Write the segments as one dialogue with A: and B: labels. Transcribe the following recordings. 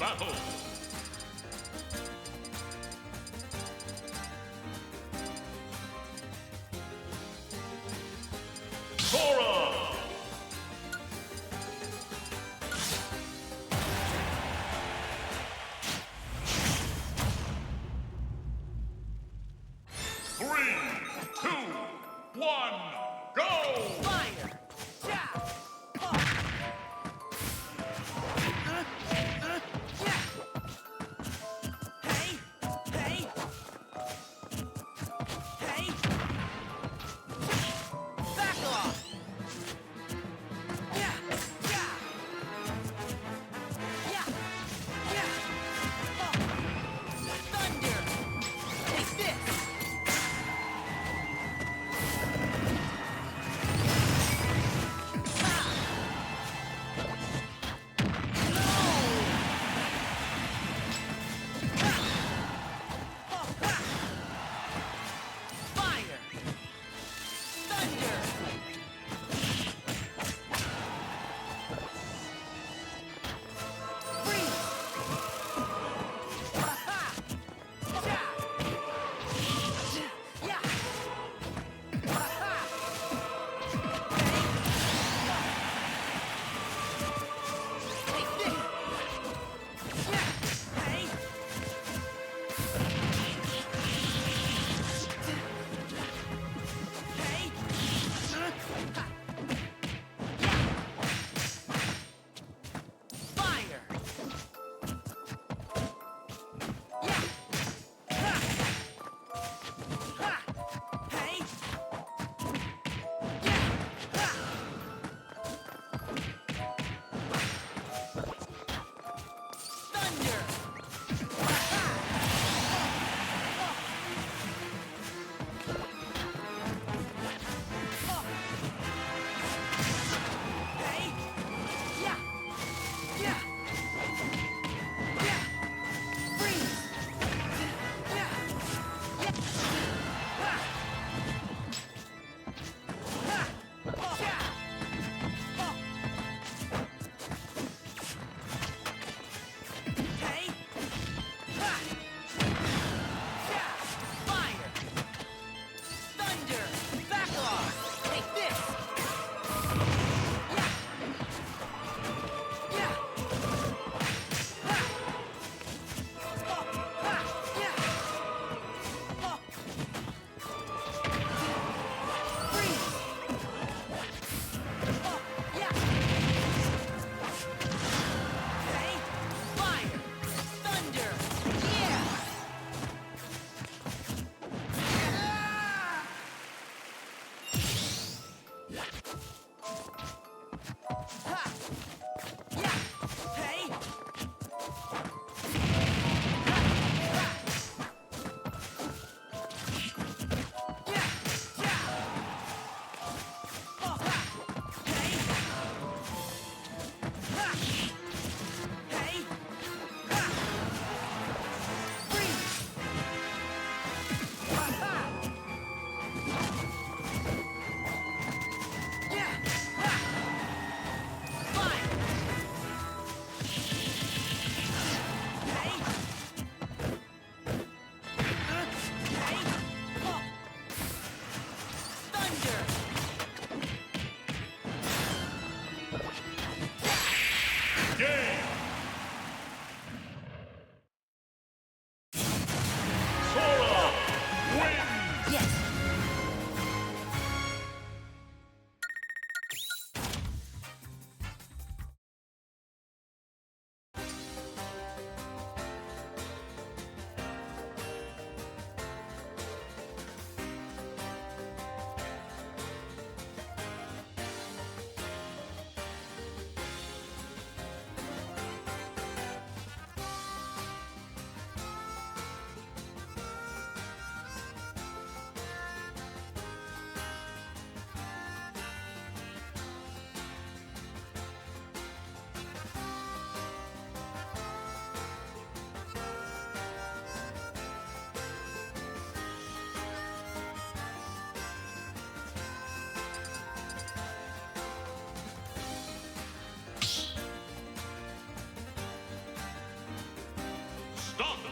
A: battle. Sora! 3, 2, 1, go!
B: Fire! Yeah! Hey! Hey! Hey! Back off! Yeah! Yeah! Yeah! Yeah! Thunder! Take this!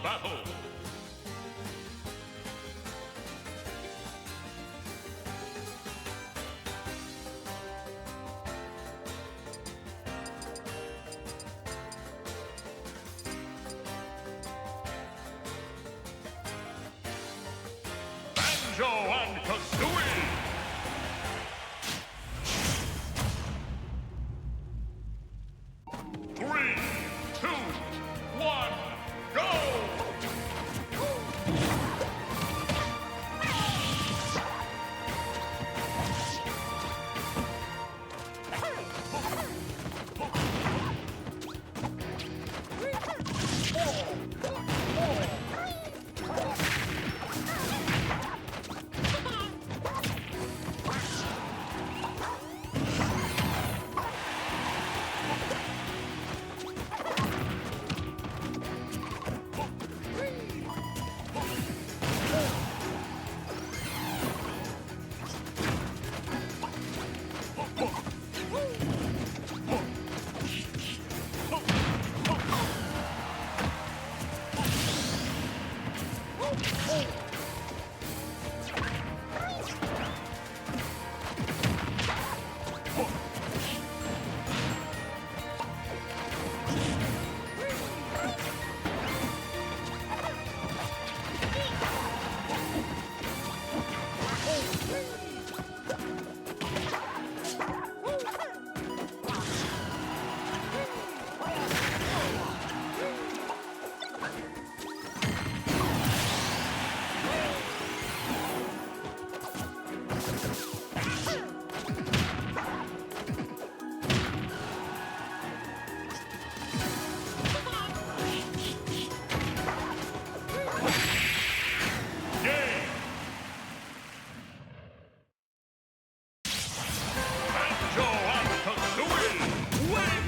A: battle. Banjo and Kazooie. 3, 2, 1, go! Banjo and Kazooie win!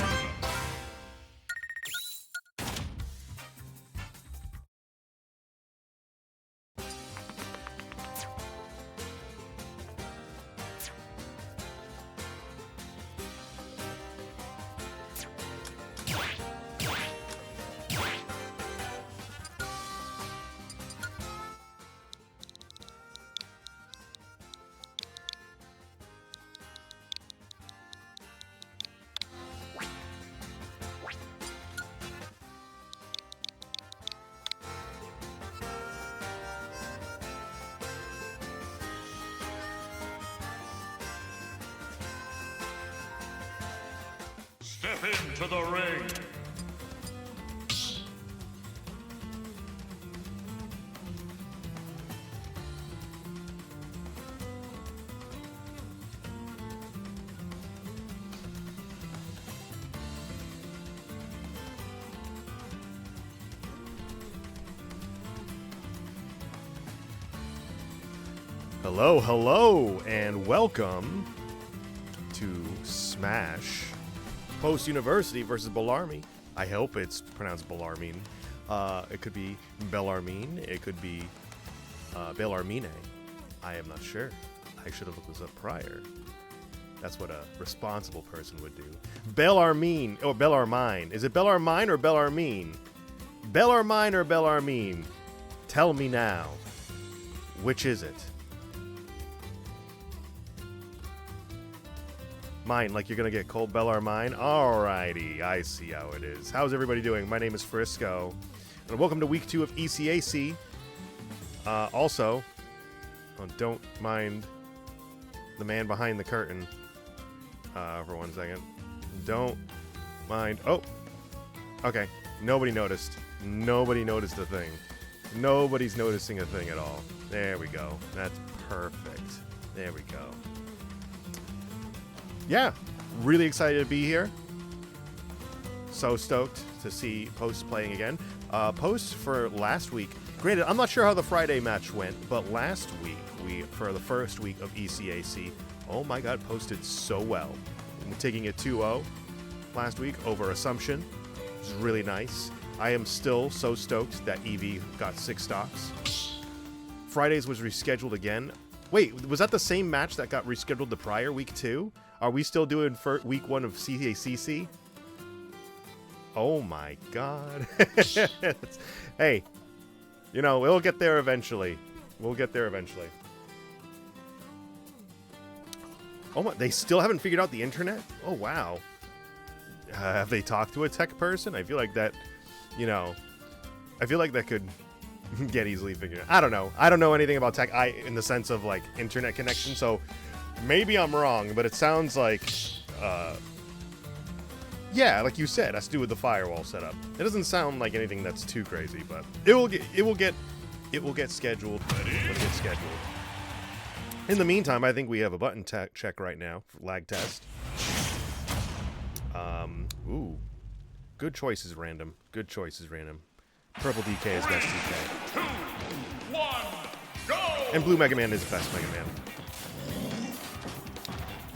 A: Step into the ring.
C: Hello, hello, and welcome to Smash Post University versus Bellarmine. I hope it's pronounced Bellarmine. It could be Bellarmine. It could be Bellarmine. I am not sure. I should have looked this up prior. That's what a responsible person would do. Bellarmine or Bellarmine. Is it Bellarmine or Bellarmine? Bellarmine or Bellarmine? Tell me now. Which is it? Mine, like you're gonna get cold Bellarmine? Alrighty, I see how it is. How's everybody doing? My name is Frisco, and welcome to week 2 of ECAC. Also, don't mind the man behind the curtain for 1 second. Don't mind. Oh, okay. Nobody noticed. Nobody noticed a thing. Nobody's noticing a thing at all. There we go. That's perfect. There we go. Yeah, really excited to be here. So stoked to see Post playing again. Post for last week. Granted, I'm not sure how the Friday match went, but last week, for the first week of ECAC, oh my god, Post did so well. Taking it 2-0 last week over Assumption. It was really nice. I am still so stoked that Eevee got 6 stocks. Fridays was rescheduled again. Wait, was that the same match that got rescheduled the prior week 2? Are we still doing for week 1 of CACC? Oh my god. Hey, You know, we'll get there eventually. We'll get there eventually. Oh my, they still haven't figured out the internet? Oh, wow. Have they talked to a tech person? I feel like that, you know, I feel like that could get easily figured out. I don't know. I don't know anything about tech in the sense of, like, internet connection, so maybe I'm wrong, but it sounds like, yeah, like you said, has to do with the firewall setup. It doesn't sound like anything that's too crazy, but it will get scheduled. It will get scheduled. In the meantime, I think we have a button check right now for lag test. Ooh. Good choices, Random. Good choices, Random. Purple DK is best DK.
A: 2, 1, go!
C: And Blue Mega Man is the best Mega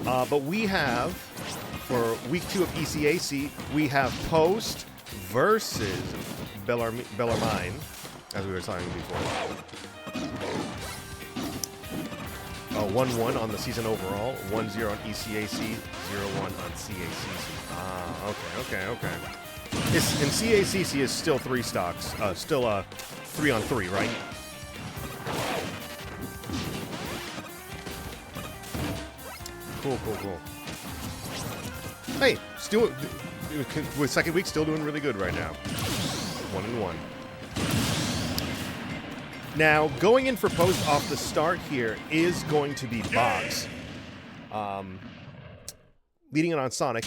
C: Man. But we have, for week 2 of ECAC, we have Post versus Bellarmine, as we were talking before. 1-1 on the season overall, 1-0 on ECAC, 0-1 on CACC. Ah, okay. In CACC is still 3 stocks, still 3-on-3, right? Cool. Hey, still with second week, still doing really good right now. 1-1. Now, going in for Post off the start here is going to be Box. Leading it on Sonic.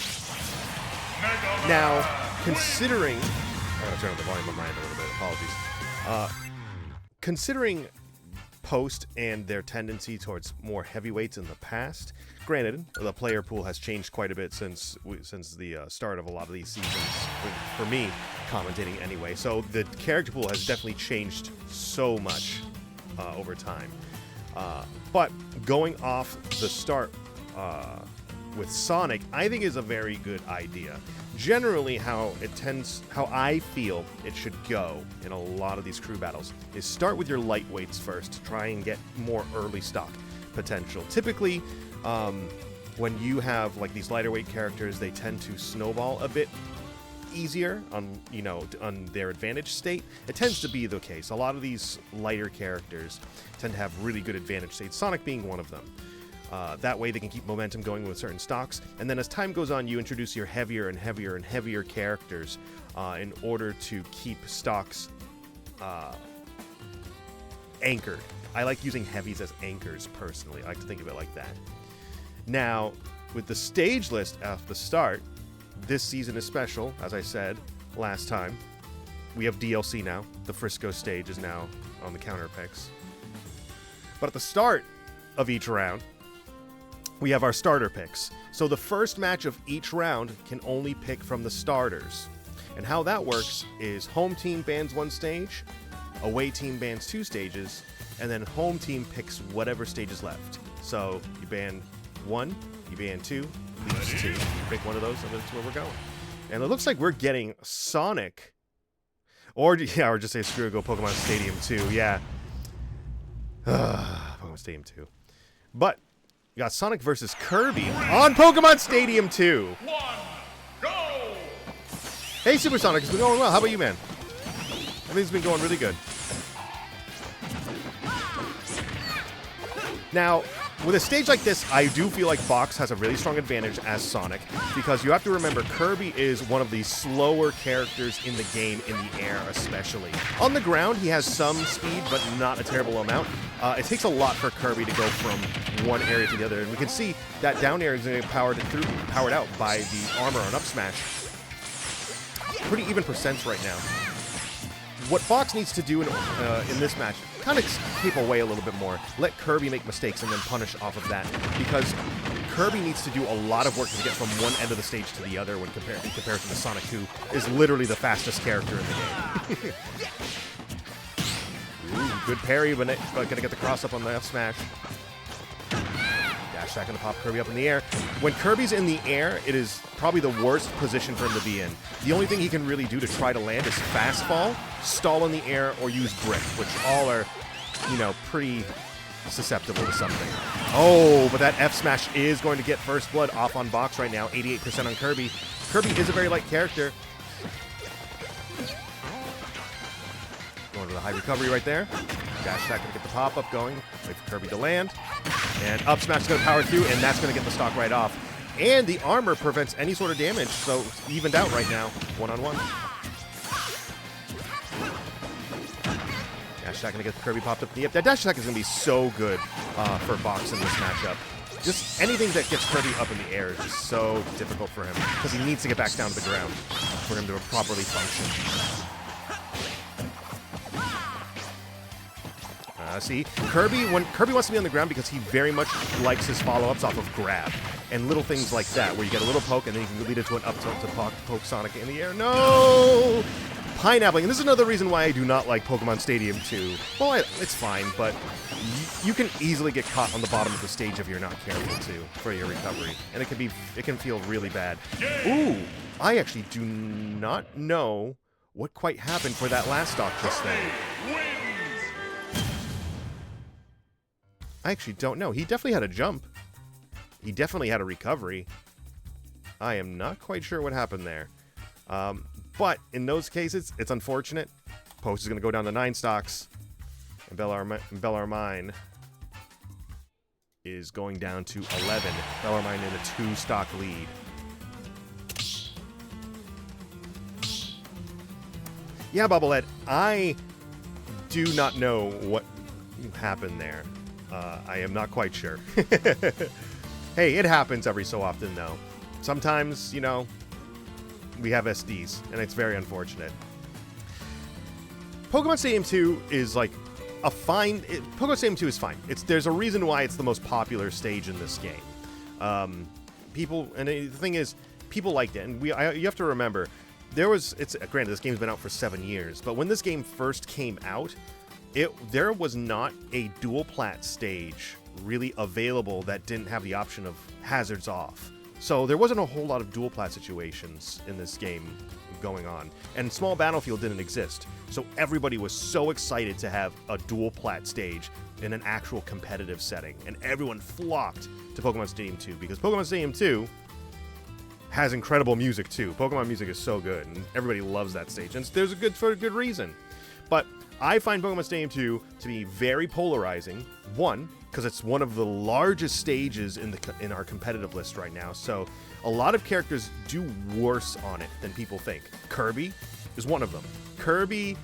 C: Now, considering... I'm going to turn up the volume on mine a little bit. Apologies. Considering Post and their tendency towards more heavyweights in the past, granted, the player pool has changed quite a bit since the start of a lot of these seasons, for me, commentating anyway. So the character pool has definitely changed so much over time. But going off the start with Sonic, I think is a very good idea. Generally, how I feel it should go in a lot of these crew battles is start with your lightweights first to try and get more early stock potential. Typically, when you have like these lighter weight characters, they tend to snowball a bit easier on their advantage state. It tends to be the case. A lot of these lighter characters tend to have really good advantage states, Sonic being one of them. That way they can keep momentum going with certain stocks, and then as time goes on, you introduce your heavier and heavier and heavier characters in order to keep stocks anchored. I like using heavies as anchors personally. I like to think of it like that. Now, with the stage list at the start, this season is special, as I said last time. We have DLC now. The Frisco stage is now on the counter picks. But at the start of each round, we have our starter picks. So the first match of each round can only pick from the starters. And how that works is home team bans 1 stage, away team bans 2 stages, and then home team picks whatever stage is left. So you ban 1, you ban 2, leaves 2. You pick one of those, and that's where we're going. And it looks like we're getting Sonic, or just say screw it, go Pokemon Stadium 2. Yeah. Pokemon Stadium 2. But you got Sonic versus Kirby on Pokemon Stadium 2.
A: 1, go!
C: Hey, Supersonic, it's been going well. How about you, man? Everything's been going really good. Now, with a stage like this, I do feel like Box has a really strong advantage as Sonic, because you have to remember Kirby is one of the slower characters in the game, in the air especially. On the ground, he has some speed, but not a terrible amount. It takes a lot for Kirby to go from one area to the other, and we can see that down air is getting powered out by the armor on up smash. Pretty even percents right now. What Fox needs to do in this match, kind of keep away a little bit more. Let Kirby make mistakes and then punish off of that. Because Kirby needs to do a lot of work to get from one end of the stage to the other when in comparison to Sonic, who is literally the fastest character in the game. Ooh, good parry, but gonna get the cross up on the F smash. Dash attack gonna pop Kirby up in the air. When Kirby's in the air, it is probably the worst position for him to be in. The only thing he can really do to try to land is fast fall, stall in the air, or use brick, which all are, pretty susceptible to something. Oh, but that F smash is going to get first blood off on Box right now. 88% on Kirby. Kirby is a very light character. Going to the high recovery right there. Dash attack going to get the pop-up going. Wait for Kirby to land. And up smash is going to power through, and that's going to get the stock right off. And the armor prevents any sort of damage, so it's evened out right now. One-on-one. Dash attack going to get the Kirby popped up in the air. That dash attack is going to be so good for Box in this matchup. Just anything that gets Kirby up in the air is just so difficult for him because he needs to get back down to the ground for him to properly function. See, when Kirby wants to be on the ground because he very much likes his follow-ups off of grab and little things like that, where you get a little poke and then you can lead it to an up tilt to poke Sonic in the air. No! Pineappling. And this is another reason why I do not like Pokemon Stadium 2. Well, it's fine, but you can easily get caught on the bottom of the stage if you're not careful too for your recovery, and it can feel really bad. Ooh, I actually do not know what quite happened for that last stock just then. I actually don't know. He definitely had a jump. He definitely had a recovery. I am not quite sure what happened there. But in those cases, it's unfortunate. Post is going to go down to 9 stocks. And Bellarmine is going down to 11. Bellarmine in a 2-stock lead. Yeah, Bubblehead, I do not know what happened there. I am not quite sure. Hey, it happens every so often, though. Sometimes, you know, we have SDs, and it's very unfortunate. Pokemon Stadium 2 is like a fine... Pokemon Stadium 2 is fine. There's a reason why it's the most popular stage in this game. The thing is, people liked it, and you have to remember, granted, this game's been out for 7 years, but when this game first came out, there was not a dual plat stage really available that didn't have the option of hazards off. So there wasn't a whole lot of dual plat situations in this game going on. And Small Battlefield didn't exist. So everybody was so excited to have a dual plat stage in an actual competitive setting. And everyone flocked to Pokemon Stadium 2 because Pokemon Stadium 2 has incredible music too. Pokemon music is so good and everybody loves that stage. And there's for a good reason. But I find Pokemon Stadium 2 to be very polarizing. One, because it's one of the largest stages in our competitive list right now. So a lot of characters do worse on it than people think. Kirby is one of them. Kirby,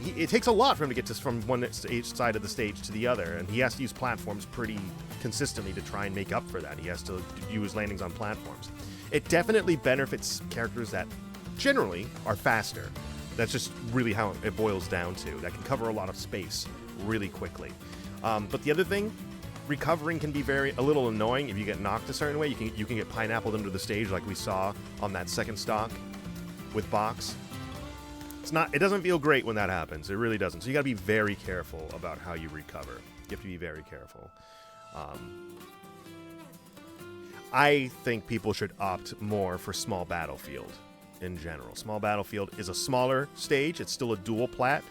C: it takes a lot for him to get from one side of the stage to the other, and he has to use platforms pretty consistently to try and make up for that. He has to use landings on platforms. It definitely benefits characters that generally are faster. That's just really how it boils down to. That can cover a lot of space really quickly. But the other thing, recovering can be a little annoying if you get knocked a certain way. You can get pineappled into the stage like we saw on that second stock with Box. It doesn't feel great when that happens. It really doesn't. So you got to be very careful about how you recover. You have to be very careful. I think people should opt more for Small Battlefield in general. Small Battlefield is a smaller stage. It's still a dual plat.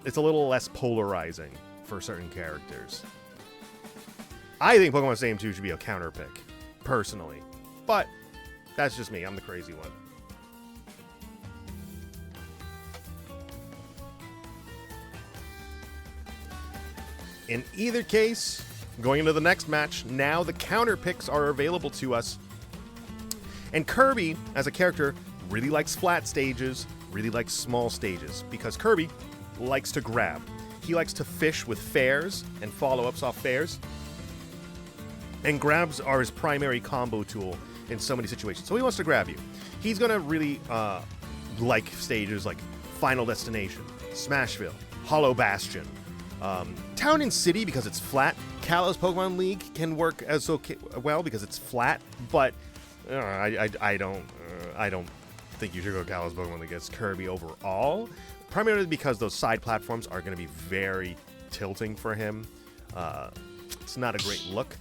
C: It's a little less polarizing for certain characters. I think Pokemon Stadium 2 should be a counter pick, personally. But that's just me. I'm the crazy one. In either case, going into the next match, now the counter picks are available to us. And Kirby, as a character, really likes flat stages, really likes small stages, because Kirby likes to grab. He likes to fish with fairs and follow-ups off fairs. And grabs are his primary combo tool in so many situations. So he wants to grab you. He's going to really like stages like Final Destination, Smashville, Hollow Bastion, Town and City because it's flat. Kalos Pokemon League can work as well because it's flat, but I don't think you should go Kalos Pokemon League against Kirby overall. Primarily because those side platforms are going to be very tilting for him. It's not a great look.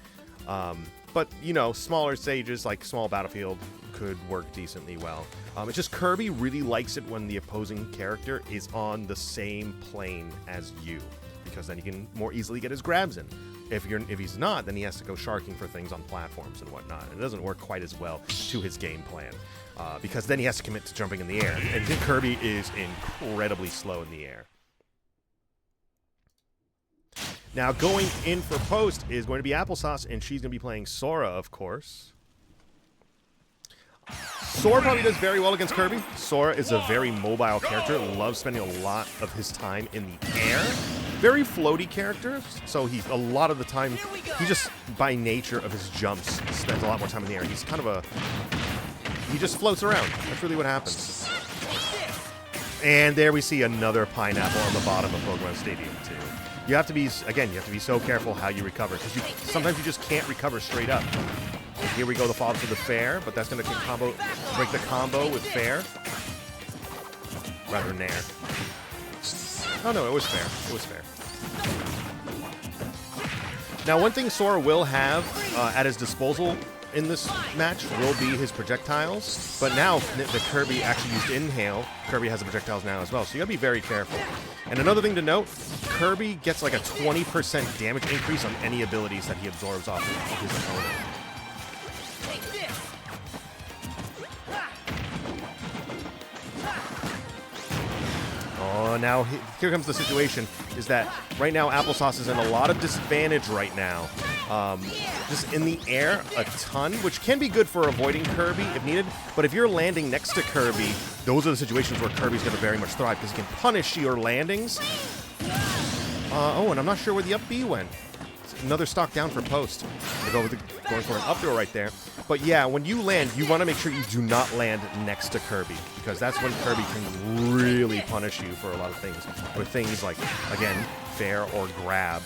C: But, you know, smaller stages like Small Battlefield could work decently well. It's just Kirby really likes it when the opposing character is on the same plane as you, because then he can more easily get his grabs in. If he's not, then he has to go sharking for things on platforms and whatnot. And it doesn't work quite as well to his game plan, because then he has to commit to jumping in the air. And Kirby is incredibly slow in the air. Now, going in for post is going to be Applesauce, and she's going to be playing Sora, of course. Sora probably does very well against Kirby. Sora is a very mobile character, loves spending a lot of his time in the air. Very floaty character, so he's a lot of the time, he just, by nature of his jumps, spends a lot more time in the air. He's kind of a, he just floats around. That's really what happens. And there we see another pineapple on the bottom of Pokemon Stadium 2. You have to be, again, you have to be so careful how you recover, because sometimes you just can't recover straight up. And here we go, the follow to the fair, but that's going to break the combo with fair. Rather nair. Oh no, it was fair. It was fair. Now, one thing Sora will have at his disposal in this match will be his projectiles, but now that Kirby actually used Inhale, Kirby has the projectiles now as well, so you gotta be very careful. And another thing to note, Kirby gets like a 20% damage increase on any abilities that he absorbs off of his opponent. Oh, now here comes the situation, is that right now Applesauce is in a lot of disadvantage right now. Just in the air a ton, which can be good for avoiding Kirby if needed, but if you're landing next to Kirby, those are the situations where Kirby's going to very much thrive, because he can punish your landings. Oh, and I'm not sure where the up B went. It's another stock down for post. Going for an up throw right there. But yeah, when you land, you want to make sure you do not land next to Kirby, because that's when Kirby can really punish you for a lot of things. With things like, again, fair or grab,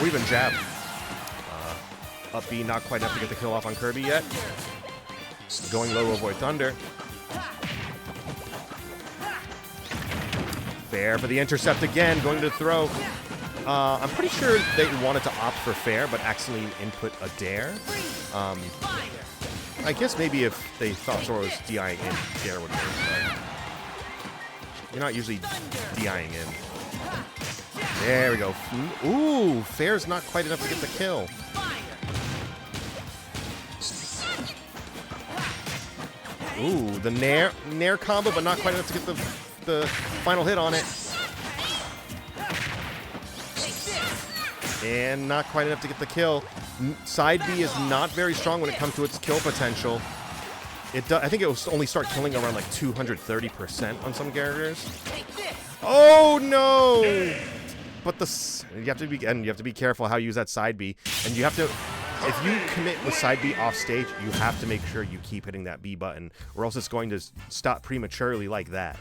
C: or even jab. Up B, not quite enough to get the kill off on Kirby yet. Going low to avoid Thunder. Fair for the intercept again, going to throw. I'm pretty sure they wanted to opt for fair, but accidentally input a dare. I guess maybe if they thought Sora was DIing in, dare would work, but you're not usually DIing in. There we go. Ooh, fair's not quite enough to get the kill. Ooh, the nair combo, but not quite enough to get the final hit on it. And not quite enough to get the kill. Side B is not very strong when it comes to its kill potential. I think it will only start killing around like 230% on some characters. Oh no! But you have to be careful how you use that side B, and you have to. If you commit with side B off stage, you have to make sure you keep hitting that B button, or else it's going to stop prematurely like that.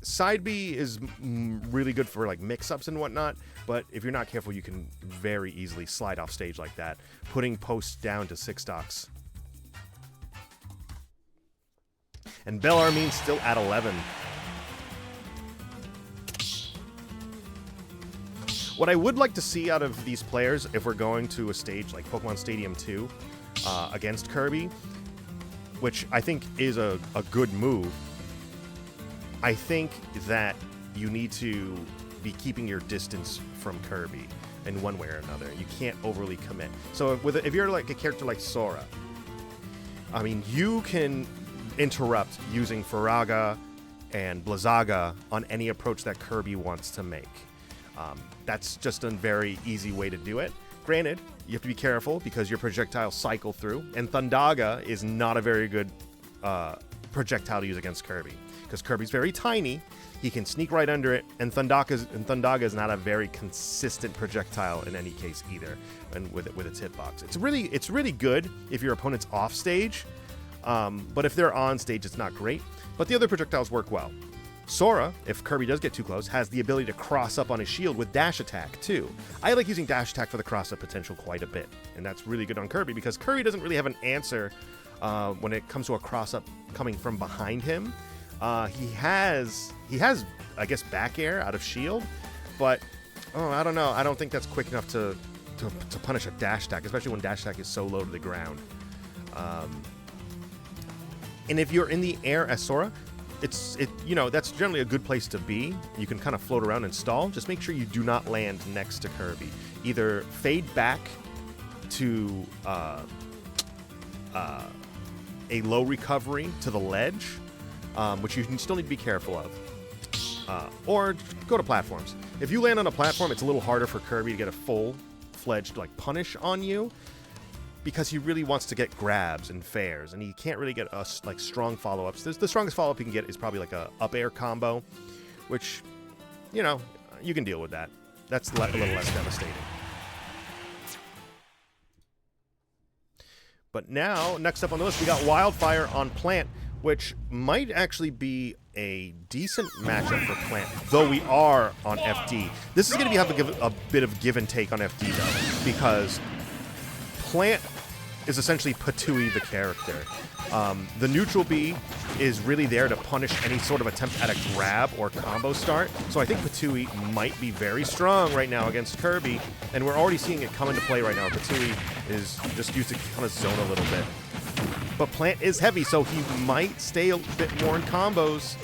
C: Side B is really good for like mix-ups and whatnot, but if you're not careful, you can very easily slide off stage like that, putting posts down to 6 stocks. And Bellarmine still at 11. What I would like to see out of these players, if we're going to a stage like Pokemon Stadium 2 against Kirby, which I think is a good move, I think that you need to be keeping your distance from Kirby in one way or another. You can't overly commit. So if you're like a character like Sora, I mean, you can interrupt using Faraga and Blizzaga on any approach that Kirby wants to make. That's just a very easy way to do it. Granted, you have to be careful because your projectiles cycle through, and Thundaga is not a very good projectile to use against Kirby, because Kirby's very tiny. He can sneak right under it, and Thundaga is not a very consistent projectile in any case either, and with its hitbox. It's really good if your opponent's off stage, but if they're on stage, it's not great. But the other projectiles work well. Sora, if Kirby does get too close, has the ability to cross up on his shield with dash attack too. I like using dash attack for the cross up potential quite a bit, and that's really good on Kirby because Kirby doesn't really have an answer when it comes to a cross up coming from behind him. He has I guess back air out of shield, but I don't know. I don't think that's quick enough to punish a dash attack, especially when dash attack is so low to the ground. And if you're in the air as Sora, that's generally a good place to be. You can kind of float around and stall. Just make sure you do not land next to Kirby. Either fade back to a low recovery to the ledge, which you still need to be careful of. or go to platforms. If you land on a platform, it's a little harder for Kirby to get a full-fledged like punish on you, because he really wants to get grabs and fairs, and he can't really get like strong follow-ups. The strongest follow-up he can get is probably like a up air combo, which, you know, you can deal with that. That's a little less devastating. But now, next up on the list, we got Wildfire on Plant, which might actually be a decent matchup for Plant, though we are on FD. This is going to have to give a bit of give and take on FD, though, because Plant is essentially Patooey the character. The neutral B is really there to punish any sort of attempt at a grab or combo start. So I think Patooey might be very strong right now against Kirby, and we're already seeing it come into play right now. Patooey is just used to kind of zone a little bit. But Plant is heavy, so he might stay a bit more in combos,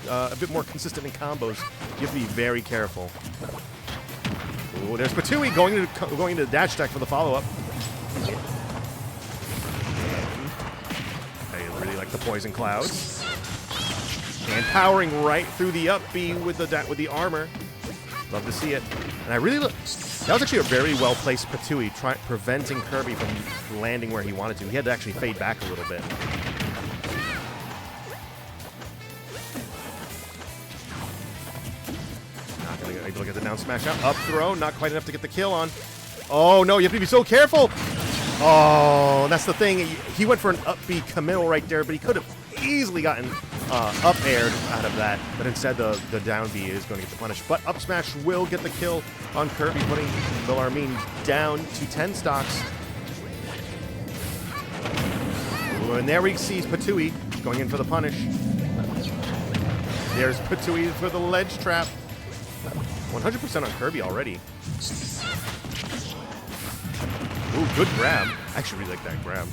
C: a bit more consistent in combos. You have to be very careful. Ooh, there's Patooey going into the dash attack for the follow-up. Like the poison clouds, and powering right through the up B with the armor. Love to see it. And I really that was actually a very well placed Patooey, preventing Kirby from landing where he wanted to. He had to actually fade back a little bit. Not gonna able to get the down smash out. Up throw, not quite enough to get the kill on. Oh no, you have to be so careful. Oh, that's the thing. He went for an up B committal right there, but he could have easily gotten up aired out of that. But instead, the down B is going to get the punish. But up smash will get the kill on Kirby, putting Bellarmine down to 10 stocks. Ooh, and there we see Patooey going in for the punish. There's Patooey for the ledge trap. 100% on Kirby already. Ooh, good grab. I actually really like that grab.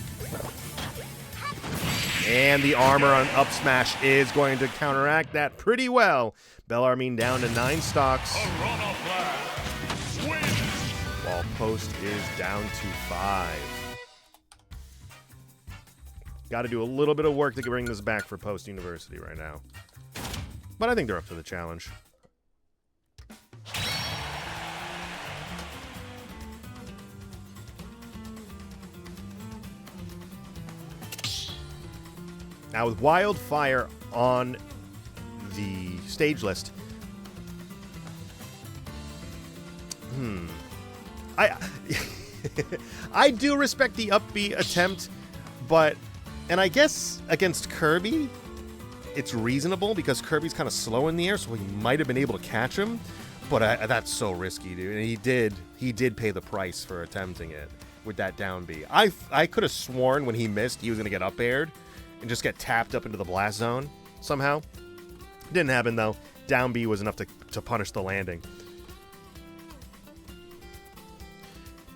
C: And the armor on up smash is going to counteract that pretty well. Bellarmine down to 9 stocks. While Post is down to 5. Got to do a little bit of work to bring this back for Post University right now. But I think they're up to the challenge. Now with Wildfire on the stage list, I do respect the up B attempt, and I guess against Kirby, it's reasonable because Kirby's kind of slow in the air, so he might have been able to catch him, but that's so risky, dude. And he did pay the price for attempting it with that down B. I could have sworn when he missed, he was going to get up aired and just get tapped up into the blast zone somehow. Didn't happen, though. Down B was enough to punish the landing.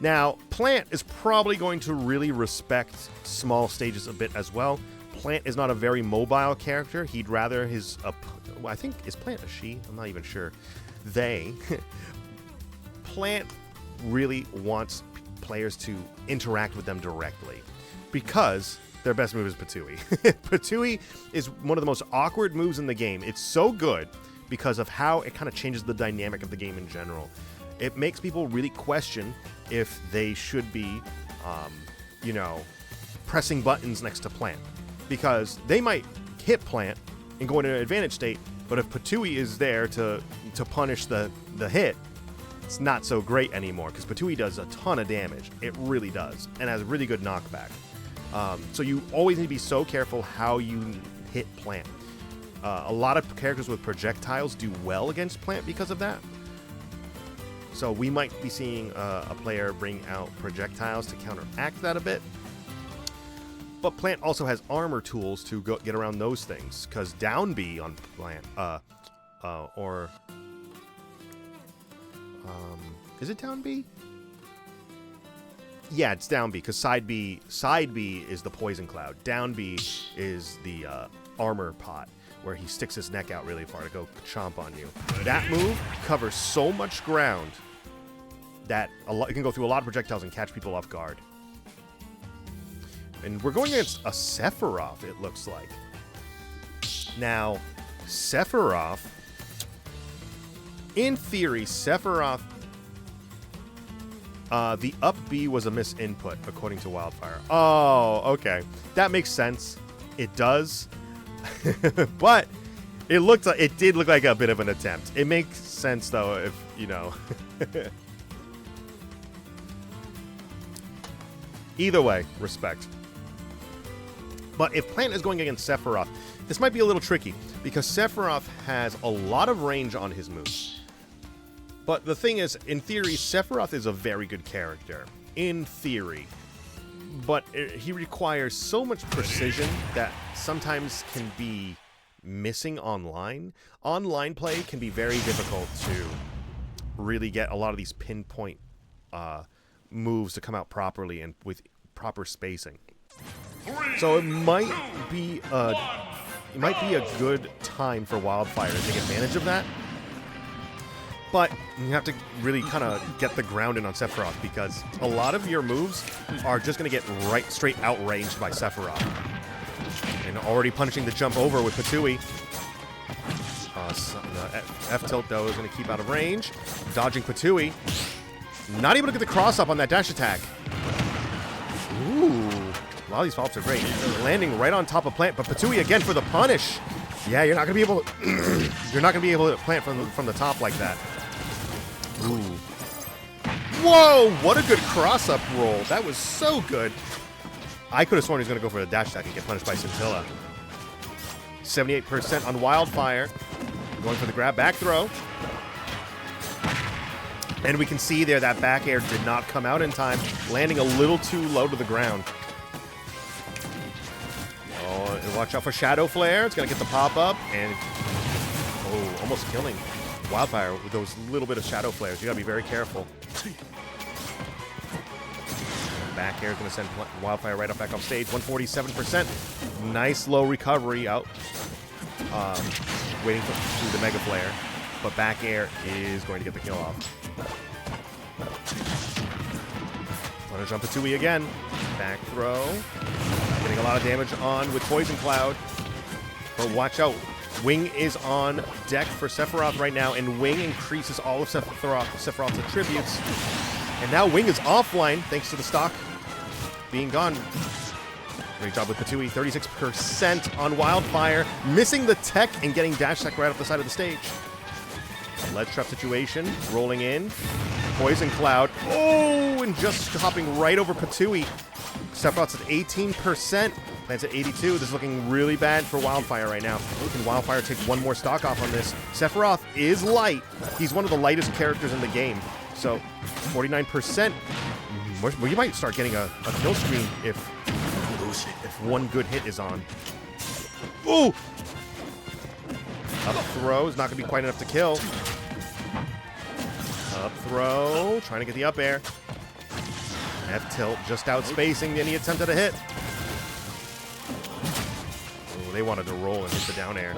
C: Now, Plant is probably going to really respect small stages a bit as well. Plant is not a very mobile character. He'd rather his... I think, is Plant a she? I'm not even sure. They. Plant really wants players to interact with them directly because their best move is Patooey. Patooey is one of the most awkward moves in the game. It's so good because of how it kind of changes the dynamic of the game in general. It makes people really question if they should be, pressing buttons next to Plant. Because they might hit Plant and go into an advantage state, but if Patooey is there to punish the hit, it's not so great anymore because Patooey does a ton of damage. It really does, and has really good knockback. So you always need to be so careful how you hit Plant. A lot of characters with projectiles do well against Plant because of that. So we might be seeing a player bring out projectiles to counteract that a bit. But Plant also has armor tools to get around those things, because down B on Plant, is it down B? Yeah, it's down B, because side B is the poison cloud. Down B is the armor pot, where he sticks his neck out really far to go chomp on you. That move covers so much ground that it can go through a lot of projectiles and catch people off guard. And we're going against a Sephiroth, it looks like. Now, Sephiroth in theory, Sephiroth, the up B was a misinput, according to Wildfire. Oh, okay. That makes sense. It does. But it did look like a bit of an attempt. It makes sense, though, if, you know. Either way, respect. But if Plant is going against Sephiroth, this might be a little tricky, because Sephiroth has a lot of range on his moves. But the thing is, in theory, Sephiroth is a very good character. In theory. But he requires so much precision that sometimes can be missing online. Online play can be very difficult to really get a lot of these pinpoint moves to come out properly and with proper spacing. So it might be a good time for Wildfire to take advantage of that. But you have to really kind of get the ground in on Sephiroth, because a lot of your moves are just going to get straight outranged by Sephiroth. And already punishing the jump over with Patui. F-tilt, though, is going to keep out of range. Dodging Patui. Not able to get the cross-up on that dash attack. Ooh. A lot of these follow-ups are great. Landing right on top of Plant, but Patui again for the punish. Yeah, you're not going to be able to... you're not going to be able to plant from the top like that. Ooh. Whoa! What a good cross-up roll. That was so good. I could have sworn he was going to go for the dash attack and get punished by Scintilla. 78% on Wildfire. Going for the grab back throw. And we can see there that back air did not come out in time, landing a little too low to the ground. Oh, and watch out for Shadow Flare. It's going to get the pop-up, and oh, almost killing Wildfire with those little bit of Shadow Flares. You got to be very careful. Back air is going to send Wildfire right up back off stage. 147%. Nice low recovery out. Waiting for the Mega Flare. But back air is going to get the kill off. Want to jump to Tui again. Back throw. Getting a lot of damage on with Poison Cloud. But watch out. Wing is on deck for Sephiroth right now, and Wing increases all of Sephiroth's attributes. And now Wing is offline, thanks to the stock being gone. Great job with Patui. 36% on Wildfire. Missing the tech and getting dash tech right off the side of the stage. Ledge trap situation. Rolling in. Poison Cloud. Oh, and just hopping right over Patui. Sephiroth's at 18%. Plants at 82. This is looking really bad for Wildfire right now. Can Wildfire take one more stock off on this? Sephiroth is light. He's one of the lightest characters in the game. So, 49%. Well, you might start getting a kill screen if one good hit is on. Ooh! Up throw is not going to be quite enough to kill. Up throw. Trying to get the up air. F-tilt just outspacing any attempt at a hit. Oh, they wanted to roll and hit the down air.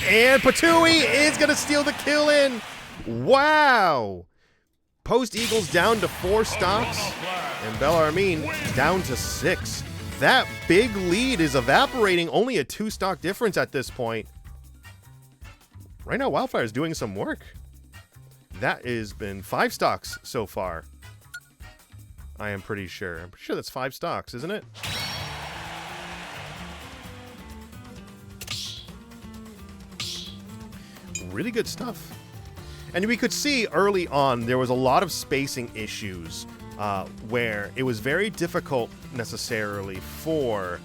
C: And Patui is going to steal the kill in. Wow! Post Eagles down to 4 stocks, and Bellarmine down to 6. That big lead is evaporating. Only a 2-stock difference at this point. Right now, Wildfire is doing some work. That has been 5 stocks so far. I am pretty sure. I'm pretty sure that's 5 stocks, isn't it? Really good stuff. And we could see early on there was a lot of spacing issues where it was very difficult necessarily for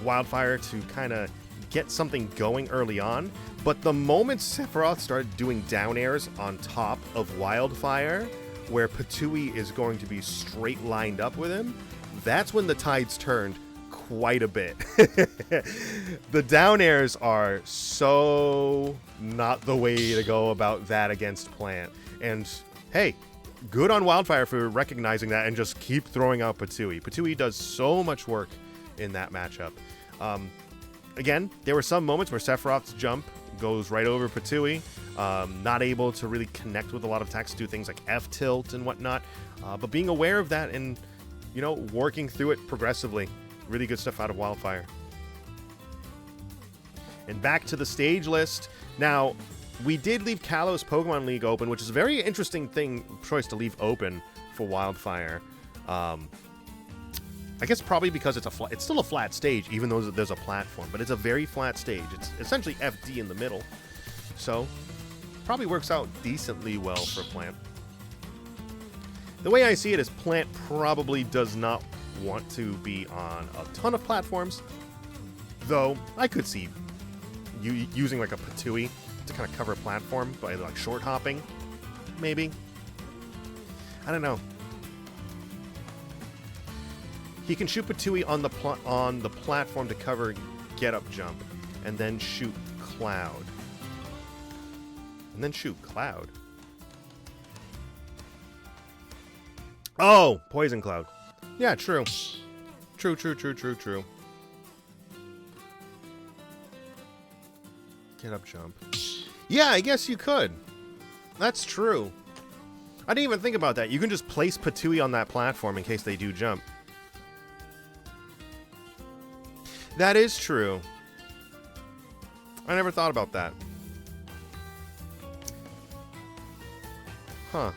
C: Wildfire to kind of get something going early on. But the moment Sephiroth started doing down airs on top of Wildfire, where Patui is going to be straight lined up with him, that's when the tides turned quite a bit. The down airs are so not the way to go about that against Plant. And hey, good on Wildfire for recognizing that and just keep throwing out Patui. Patui does so much work in that matchup. Again, there were some moments where Sephiroth's jump goes right over Patui, not able to really connect with a lot of attacks, do things like F-tilt and whatnot, but being aware of that and, you know, working through it progressively. Really good stuff out of Wildfire. And back to the stage list. Now, we did leave Kalos Pokemon League open, which is a very interesting choice to leave open for Wildfire. I guess probably because it's still a flat stage, even though there's a platform, but it's a very flat stage. It's essentially FD in the middle, so probably works out decently well for Plant. The way I see it is Plant probably does not want to be on a ton of platforms, though I could see you using like a Patui to kind of cover a platform by like short hopping, maybe. I don't know. He can shoot Patui on the platform to cover Get Up Jump, and then shoot Cloud. And then shoot Cloud. Oh, Poison Cloud. Yeah, true. True. Get Up Jump. Yeah, I guess you could. That's true. I didn't even think about that. You can just place Patui on that platform in case they do jump. That is true. I never thought about that. Huh.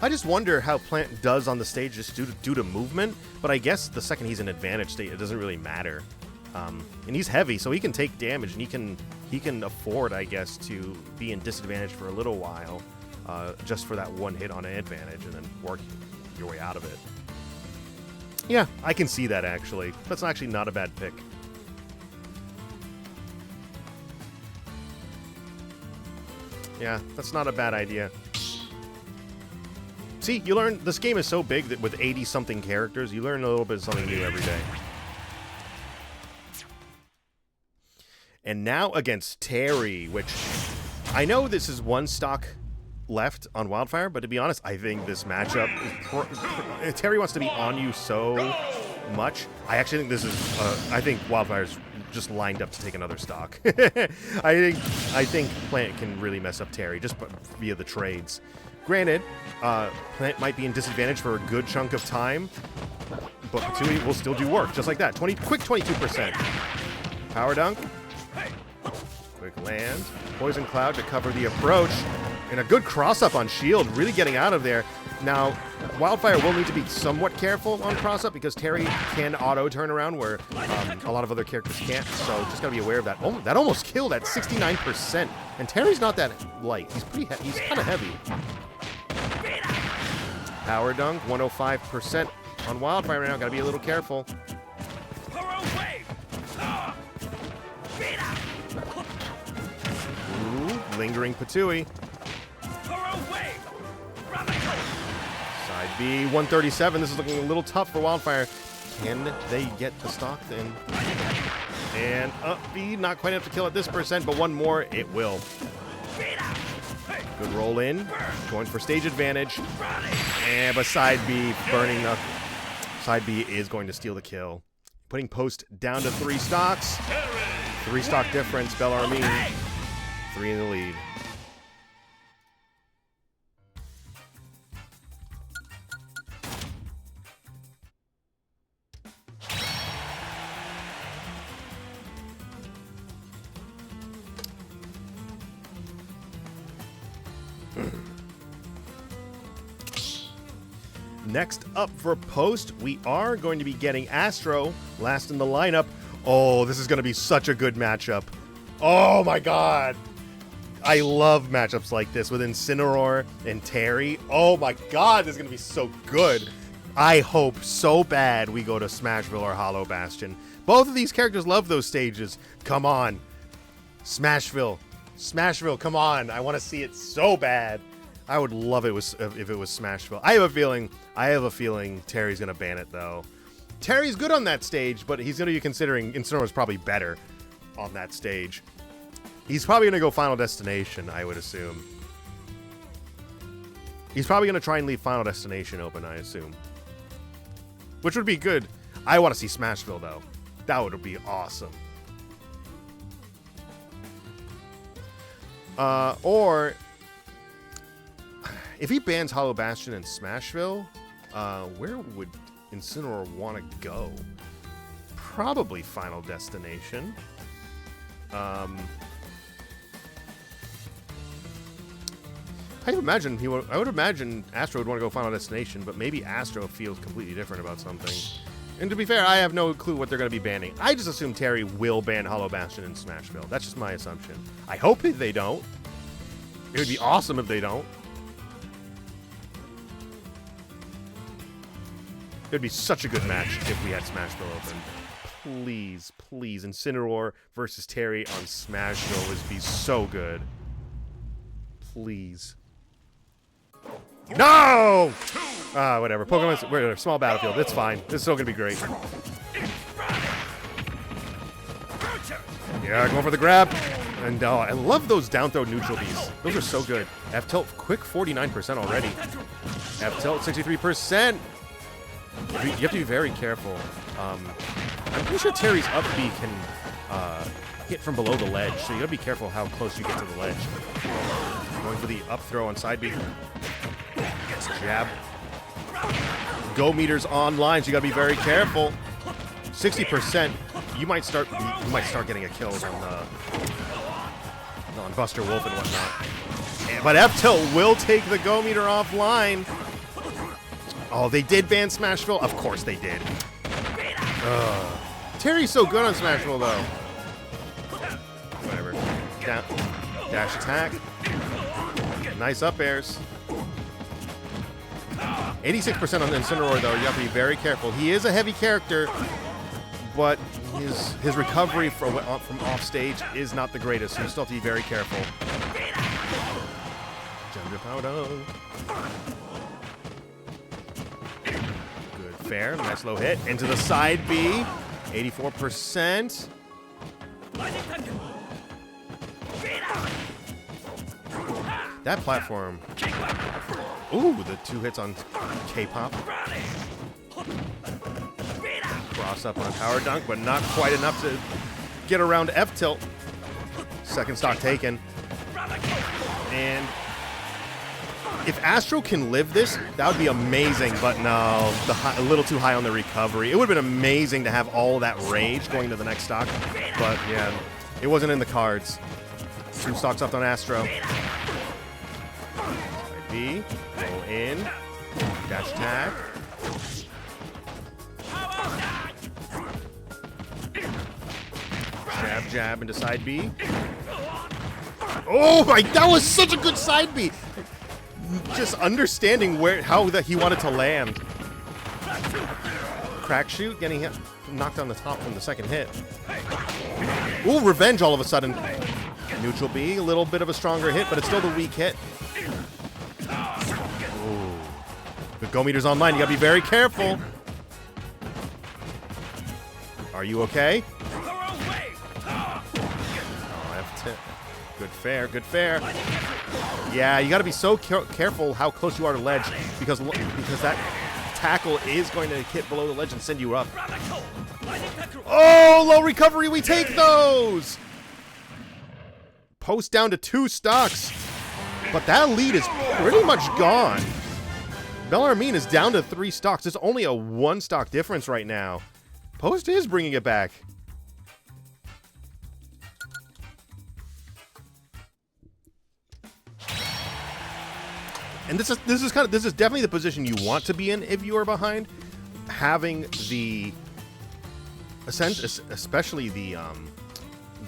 C: I just wonder how Plant does on the stage just due to movement, but I guess the second he's in advantage state, it doesn't really matter. And he's heavy, so he can take damage, and he can afford, I guess, to be in disadvantage for a little while, just for that one hit on an advantage, and then work your way out of it. Yeah, I can see that, actually. That's actually not a bad pick. Yeah, that's not a bad idea. See, you learn, this game is so big that with 80-something characters, you learn a little bit of something new every day. And now against Terry, which I know this is one stock left on Wildfire, but to be honest, I think this matchup is Terry wants to be on you so much. I actually think this is I think Wildfire's just lined up to take another stock. I think Plant can really mess up Terry just via the trades. Granted, Plant might be in disadvantage for a good chunk of time, but Patui will still do work just like that. Quick 22%. Power Dunk. Quick land. Poison Cloud to cover the approach. And a good cross-up on shield, really getting out of there. Now, Wildfire will need to be somewhat careful on cross-up because Terry can auto-turn around where a lot of other characters can't, so just gotta be aware of that. Oh, that almost killed at 69%. And Terry's not that light. He's pretty he's kind of heavy. Power Dunk, 105% on Wildfire right now. Gotta be a little careful. Ooh, lingering Patui. Side B, 137. This is looking a little tough for Wildfire. Can they get the stock then? And up B, not quite enough to kill at this percent, but one more, it will. Good roll in, going for stage advantage. And but side B burning up. Side B is going to steal the kill. Putting Post down to 3 stocks. 3 stock difference, Bellarmine. 3 in the lead. Next up for Post, we are going to be getting Astro last in the lineup. Oh, this is going to be such a good matchup. Oh my god. I love matchups like this with Incineroar and Terry. Oh my god, this is going to be so good. I hope so bad we go to Smashville or Hollow Bastion. Both of these characters love those stages. Come on. Smashville. Smashville, come on. I want to see it so bad. I would love it if it was Smashville. I have a feeling Terry's going to ban it, though. Terry's good on that stage, but he's going to be considering Incineroar's probably better on that stage. He's probably going to go Final Destination, I would assume. He's probably going to try and leave Final Destination open, I assume. Which would be good. I want to see Smashville, though. That would be awesome. Or if he bans Hollow Bastion and Smashville, where would Incineroar want to go? Probably Final Destination. I would imagine Astro would want to go Final Destination, but maybe Astro feels completely different about something. And to be fair, I have no clue what they're going to be banning. I just assume Terry will ban Hollow Bastion in Smashville. That's just my assumption. I hope they don't. It would be awesome if they don't. It would be such a good match if we had Smashville open. Please, please, Incineroar versus Terry on Smashville would be so good. Please. No! Whatever. Pokemon's whatever. Small battlefield. It's fine. This is still gonna be great. Yeah, going for the grab. And I love those down throw neutral Bs. Those are so good. F tilt quick 49% already. F tilt 63%. You have to be very careful. I'm pretty sure Terry's up B can hit from below the ledge, so you gotta be careful how close you get to the ledge. Going for the up throw on side B. Jab. Go meters online, so you gotta be very careful. 60%. You might start getting a kill on Buster Wolf and whatnot. But F tilt will take the go meter offline. Oh, they did ban Smashville? Of course they did. Terry's so good on Smashville, though. Whatever. Dash attack. Nice up airs. 86% on Incineroar, though. You have to be very careful. He is a heavy character, but his recovery from off stage is not the greatest, so you still have to be very careful. Gender powder. Good fair. Nice low hit. Into the side B. 84%. That platform. Ooh, the 2 hits on K-pop. Cross up on power dunk, but not quite enough to get around F tilt. Second stock taken. And if Astro can live this, that would be amazing, but no, a little too high on the recovery. It would have been amazing to have all that rage going to the next stock, but yeah, it wasn't in the cards. 2 stocks up on Astro. Side B, go in, dash attack. Jab, jab into side B. Oh my, that was such a good side B. Just understanding how he wanted to land. Crack shoot, getting hit, knocked on the top from the second hit. Ooh, revenge all of a sudden. Neutral B, a little bit of a stronger hit, but it's still the weak hit. Ooh. The go meter's online, you gotta be very careful. Are you okay? Good fair, good fair. Yeah, you got to be so careful how close you are to ledge because that tackle is going to hit below the ledge and send you up. Oh, low recovery, we take those! Post down to 2 stocks, but that lead is pretty much gone. Bellarmine is down to 3 stocks. It's only a 1 stock difference right now. Post is bringing it back. And this is definitely the position you want to be in if you are behind, having the especially the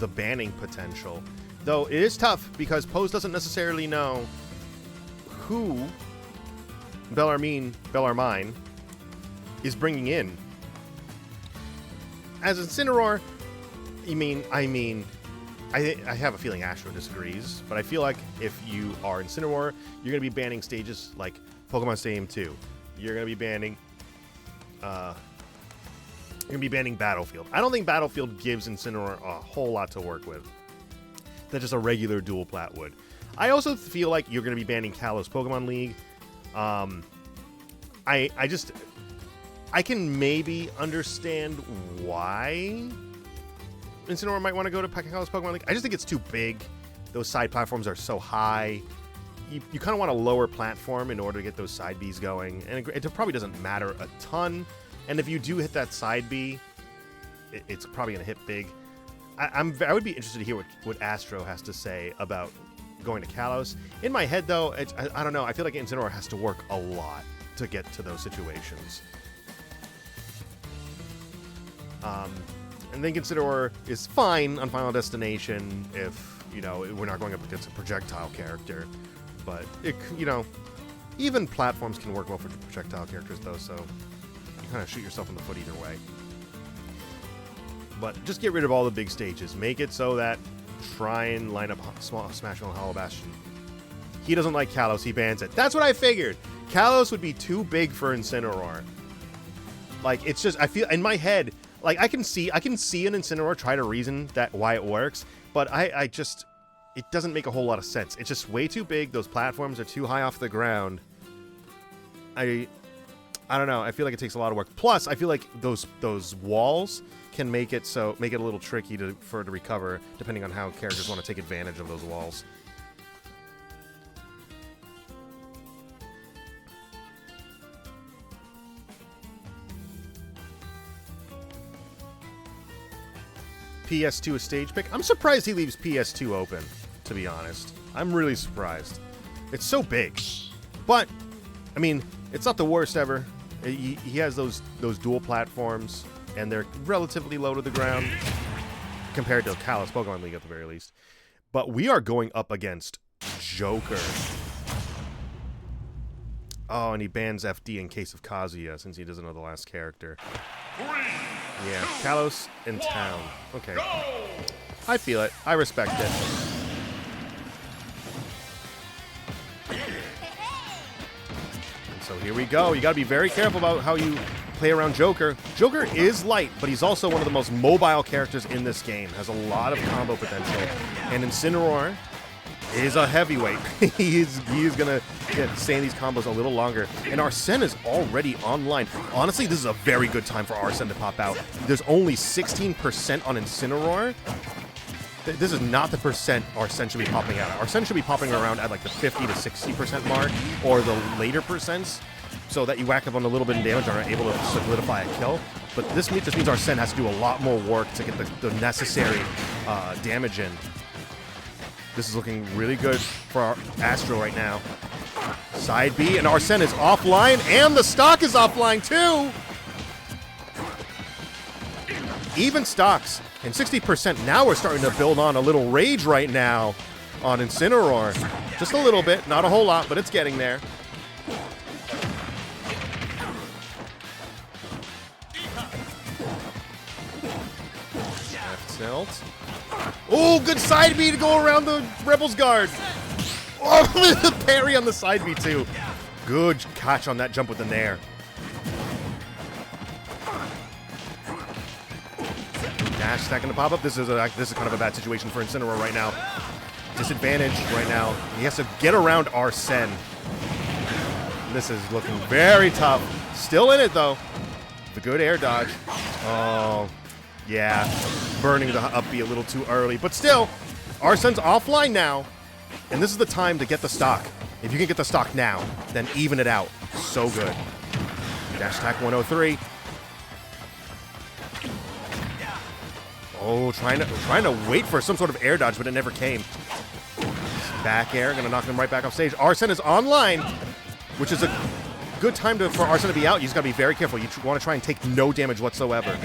C: banning potential. Though it is tough because Pose doesn't necessarily know who Bellarmine is bringing in. As Incineroar, I have a feeling Astro disagrees, but I feel like if you are Incineroar, you're going to be banning stages like Pokemon Stadium 2. You're going to be banning Battlefield. I don't think Battlefield gives Incineroar a whole lot to work with. That just a regular dual plat would. I also feel like you're going to be banning Kalos Pokemon League. I can maybe understand why Incineroar might want to go to Kalos Pokemon League. I just think it's too big. Those side platforms are so high. You kind of want a lower platform in order to get those side Bs going. And it probably doesn't matter a ton. And if you do hit that side B, it's probably going to hit big. I would be interested to hear what Astro has to say about going to Kalos. In my head, though, I don't know. I feel like Incineroar has to work a lot to get to those situations. And then Incineroar is fine on Final Destination if, you know, we're not going up against a projectile character. But, you know, even platforms can work well for projectile characters, though, so you kind of shoot yourself in the foot either way. But just get rid of all the big stages. Make it so that try and line up Smash and Hollow Bastion. He doesn't like Kalos. He bans it. That's what I figured. Kalos would be too big for Incineroar. Like, it's just, I feel, in my head, like, I can see an Incineroar try to reason that why it works, but I just, it doesn't make a whole lot of sense. It's just way too big. Those platforms are too high off the ground. I don't know. I feel like it takes a lot of work. Plus, I feel like those walls can make it a little tricky for it to recover, depending on how characters want to take advantage of those walls. PS2 a stage pick? I'm surprised he leaves PS2 open, to be honest. I'm really surprised. It's so big. But, I mean, it's not the worst ever. He has those dual platforms, and they're relatively low to the ground compared to Kalos Pokemon League at the very least. But we are going up against Joker. Oh, and he bans FD in case of Kazuya, since he doesn't know the last character. Yeah, Kalos in town. Okay. I feel it. I respect it. And so here we go. You got to be very careful about how you play around Joker. Joker is light, but he's also one of the most mobile characters in this game. Has a lot of combo potential. And Incineroar is a heavyweight. he is going to stay in these combos a little longer. And Arsene is already online. Honestly, this is a very good time for Arsene to pop out. There's only 16% on Incineroar. This is not the percent Arsene should be popping out. Arsene should be popping around at like the 50 to 60% mark, or the later percents, so that you whack up on a little bit of damage and are able to solidify a kill. But this just means Arsene has to do a lot more work to get the necessary damage in. This is looking really good for our Astro right now. Side B, and Arsene is offline, and the stock is offline too! Even stocks, and 60%. Now we're starting to build on a little rage right now on Incineroar. Just a little bit, not a whole lot, but it's getting there. Left tilt. Oh, good side B to go around the Rebels guard. Oh, the parry on the side B too. Good catch on that jump with the Nair. Dash stack gonna pop up. This is kind of a bad situation for Incineroar right now. Disadvantage right now. He has to get around Arsene. This is looking very tough. Still in it though. The good air dodge. Oh. Yeah, burning the up B a little too early. But still, Arsene's offline now. And this is the time to get the stock. If you can get the stock now, then even it out. So good. Dash attack 103. Oh, trying to wait for some sort of air dodge, but it never came. Back air, gonna knock him right back off stage. Arsene is online, which is a good time for Arsene to be out. You just gotta be very careful. You want to try and take no damage whatsoever.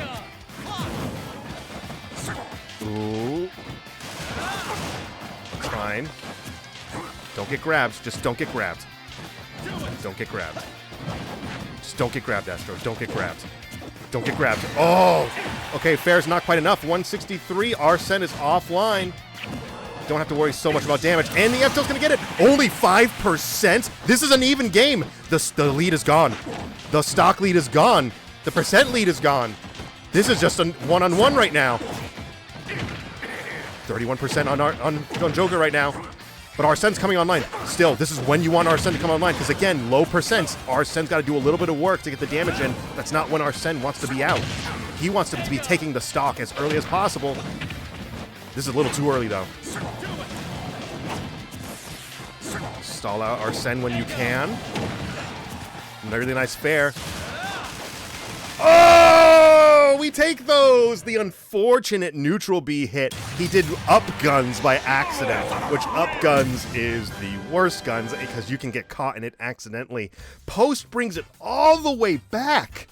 C: Ooh. Fine. Don't get grabbed. Just don't get grabbed. Don't get grabbed. Just don't get grabbed, Astro. Don't get grabbed. Don't get grabbed. Oh! Okay, fair's not quite enough. 163. Arsene is offline. Don't have to worry so much about damage. And the F-Tilt's gonna get it. Only 5%? This is an even game. The lead is gone. The stock lead is gone. The percent lead is gone. This is just a one-on-one right now. 31% on Joker right now. But Arsene's coming online. Still, this is when you want Arsene to come online, because again, low percents. Arsene's got to do a little bit of work to get the damage in. That's not when Arsene wants to be out. He wants to be taking the stock as early as possible. This is a little too early, though. Stall out Arsene when you can. Really nice fair. Oh! Oh, we take those! The unfortunate neutral B hit. He did up guns by accident, which up guns is the worst guns because you can get caught in it accidentally. Post brings it all the way back.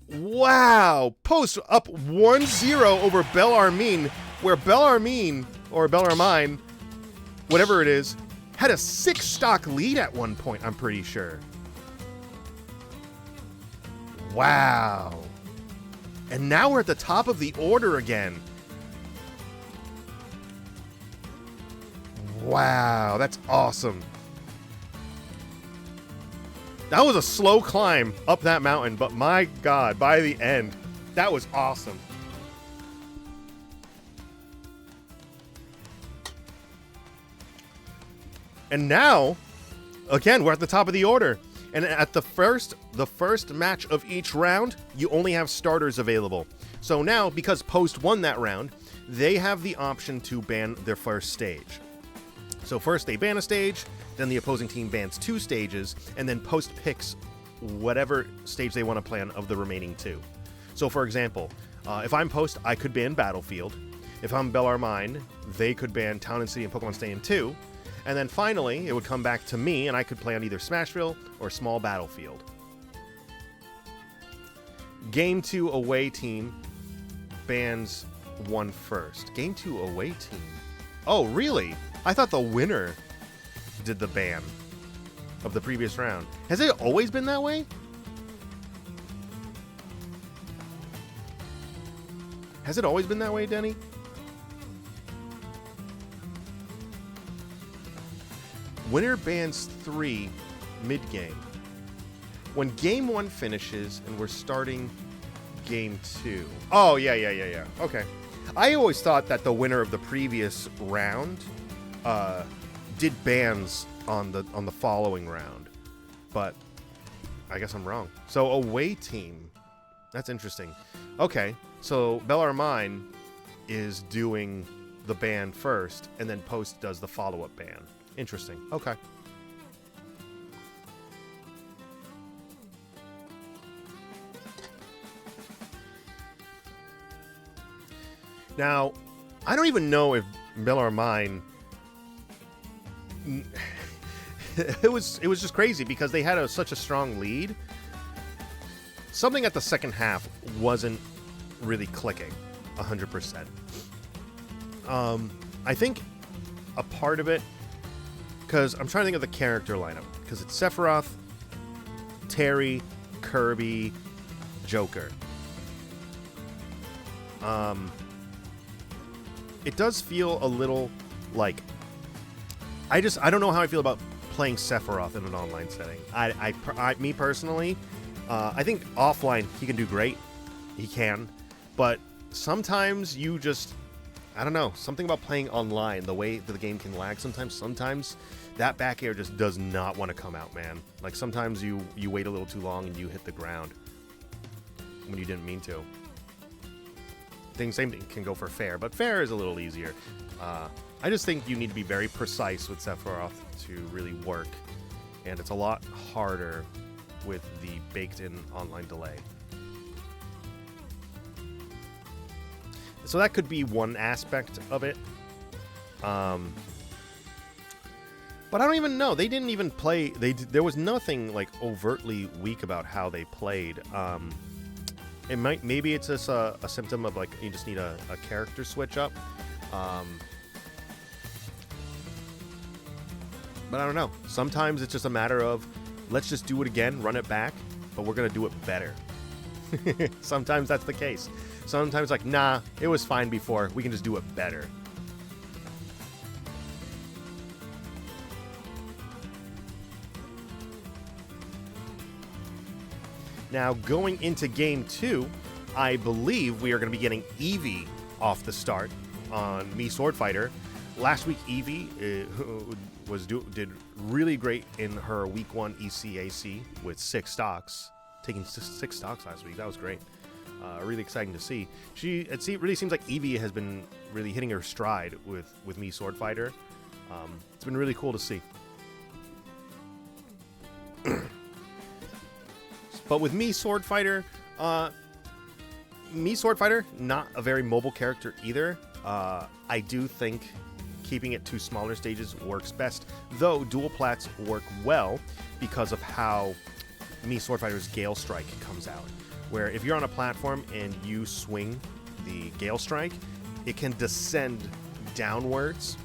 C: Wow! Post up 1-0 over Bellarmine, where Bellarmine, or Bellarmine, whatever it is, had a 6-stock lead at one point, I'm pretty sure. Wow. And now we're at the top of the order again. Wow, that's awesome. That was a slow climb up that mountain, but my God, by the end, that was awesome. And now, again, we're at the top of the order. And at the first match of each round, you only have starters available. So now, because Post won that round, they have the option to ban their first stage. So first they ban a stage, then the opposing team bans 2 stages, and then Post picks whatever stage they want to plan of the remaining 2. So for example, if I'm Post, I could ban Battlefield. If I'm Bellarmine, they could ban Town and City and Pokemon Stadium 2. And then finally, it would come back to me, and I could play on either Smashville or Small Battlefield. Game 2 away team bans one first. Game 2 away team? Oh, really? I thought the winner did the ban of the previous round. Has it always been that way? Has it always been that way, Denny? Winner bans 3 mid-game. When game 1 finishes and we're starting game 2. Oh, yeah. Okay. I always thought that the winner of the previous round did bans on the following round. But I guess I'm wrong. So away team. That's interesting. Okay. So Bellarmine is doing the ban first, and then Post does the follow-up ban. Interesting. Okay. Now, I don't even know if Bellarmine... it was just crazy because they had such a strong lead. Something at the second half wasn't really clicking 100%. I think a part of it, because I'm trying to think of the character lineup, because it's Sephiroth, Terry, Kirby, Joker. It does feel a little like... I don't know how I feel about playing Sephiroth in an online setting. Me personally, I think offline he can do great. He can. But sometimes you just... I don't know. Something about playing online, the way that the game can lag sometimes that back air just does not want to come out, man. Like, sometimes you wait a little too long and you hit the ground when you didn't mean to. Same thing can go for fair, but fair is a little easier. I just think you need to be very precise with Sephiroth to really work, and it's a lot harder with the baked-in online delay. So that could be one aspect of it. But I don't even know. They didn't even play. There was nothing like overtly weak about how they played. Maybe it's just a symptom of like you just need a character switch up. But I don't know. Sometimes it's just a matter of let's just do it again, run it back, but we're gonna do it better. Sometimes that's the case. Sometimes like, nah, it was fine before. We can just do it better. Now, going into Game 2, I believe we are going to be getting Eevee off the start on Mii Swordfighter. Last week, Eevee did really great in her Week 1 ECAC with 6 stocks. Taking 6 stocks last week. That was great. Really exciting to see. It really seems like Eevee has been really hitting her stride with Mii Swordfighter. It's been really cool to see. But with Mii Swordfighter, Mii Swordfighter, not a very mobile character either. I do think keeping it to smaller stages works best, though dual plats work well because of how Mii Swordfighter's Gale Strike comes out. Where if you're on a platform and you swing the Gale Strike, it can descend downwards,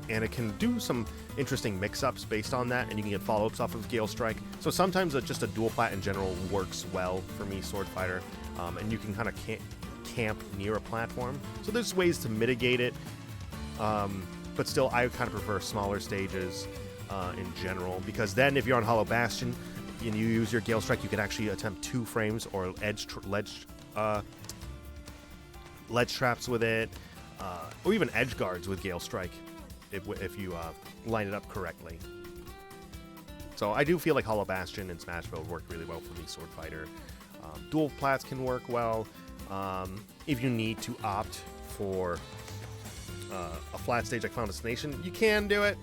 C: and it can do some interesting mix-ups based on that, and you can get follow-ups off of Gale Strike. So sometimes just a dual plat in general works well for Mii Swordfighter, and you can kind of camp near a platform. So there's ways to mitigate it, but still I kind of prefer smaller stages in general, because then if you're on Hollow Bastion and you use your Gale Strike, you can actually attempt 2 frames or ledge traps with it, or even edge guards with Gale Strike if you line it up correctly. So I do feel like Hollow Bastion and Smashville work really well for Mii Swordfighter. Dual plats can work well. If you need to opt for a flat stage like Final Destination, you can do it.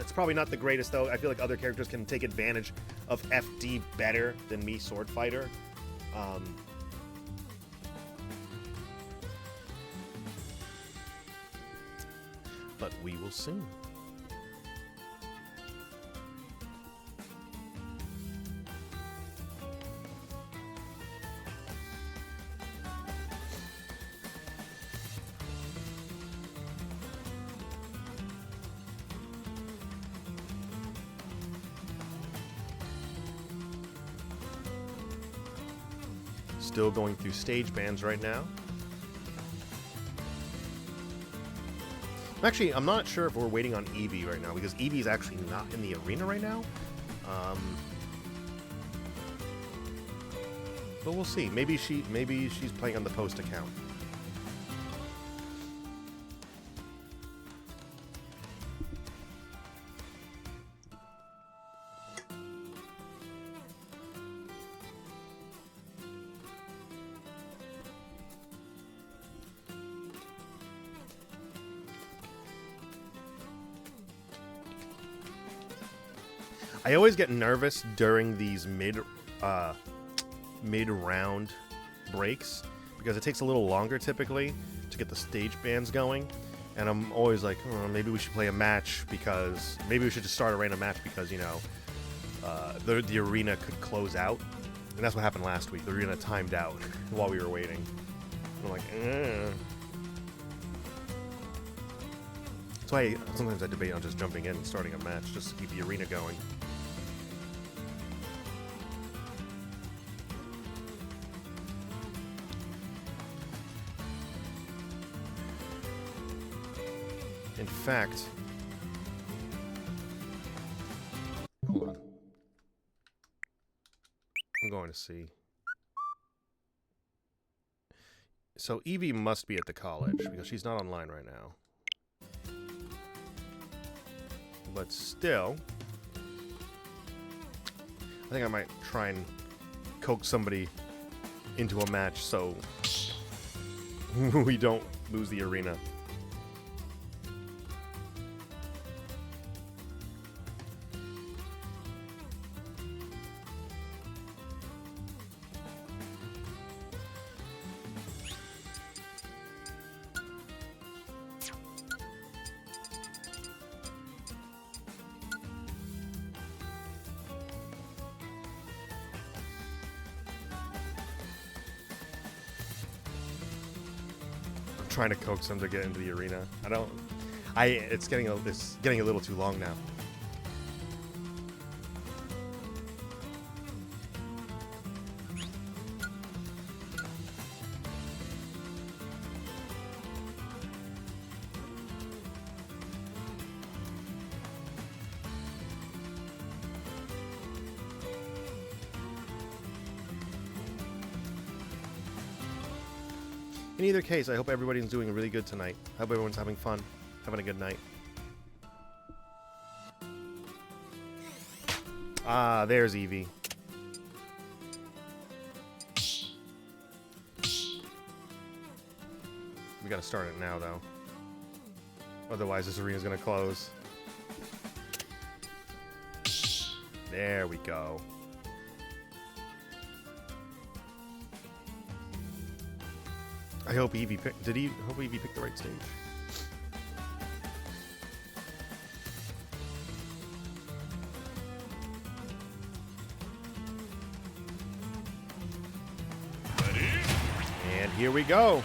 C: It's probably not the greatest, though. I feel like other characters can take advantage of FD better than Mii Swordfighter. But we will see. Still going through stage bans right now. Actually, I'm not sure if we're waiting on Eevee right now, because Eevee is actually not in the arena right now. But we'll see. Maybe she's playing on the post account. I always get nervous during these mid-round breaks, because it takes a little longer typically to get the stage bans going, and I'm always like, oh, maybe we should play a match, because maybe we should just start a random match, because you know the arena could close out, and that's what happened last week. The arena timed out while we were waiting. I'm like, That's why sometimes I debate on just jumping in and starting a match just to keep the arena going. In fact, hold on. I'm going to see. So Eevee must be at the college, because she's not online right now. But still, I think I might try and coax somebody into a match so we don't lose the arena. Trying to coax them to get into the arena. It's getting a little too long now. In either case, I hope everybody's doing really good tonight. I hope everyone's having fun, having a good night. Ah, there's Eevee. We gotta start it now, though. Otherwise, this arena's gonna close. There we go. I hope Eevee picked... Did he... Hope Eevee picked the right stage. And here we go.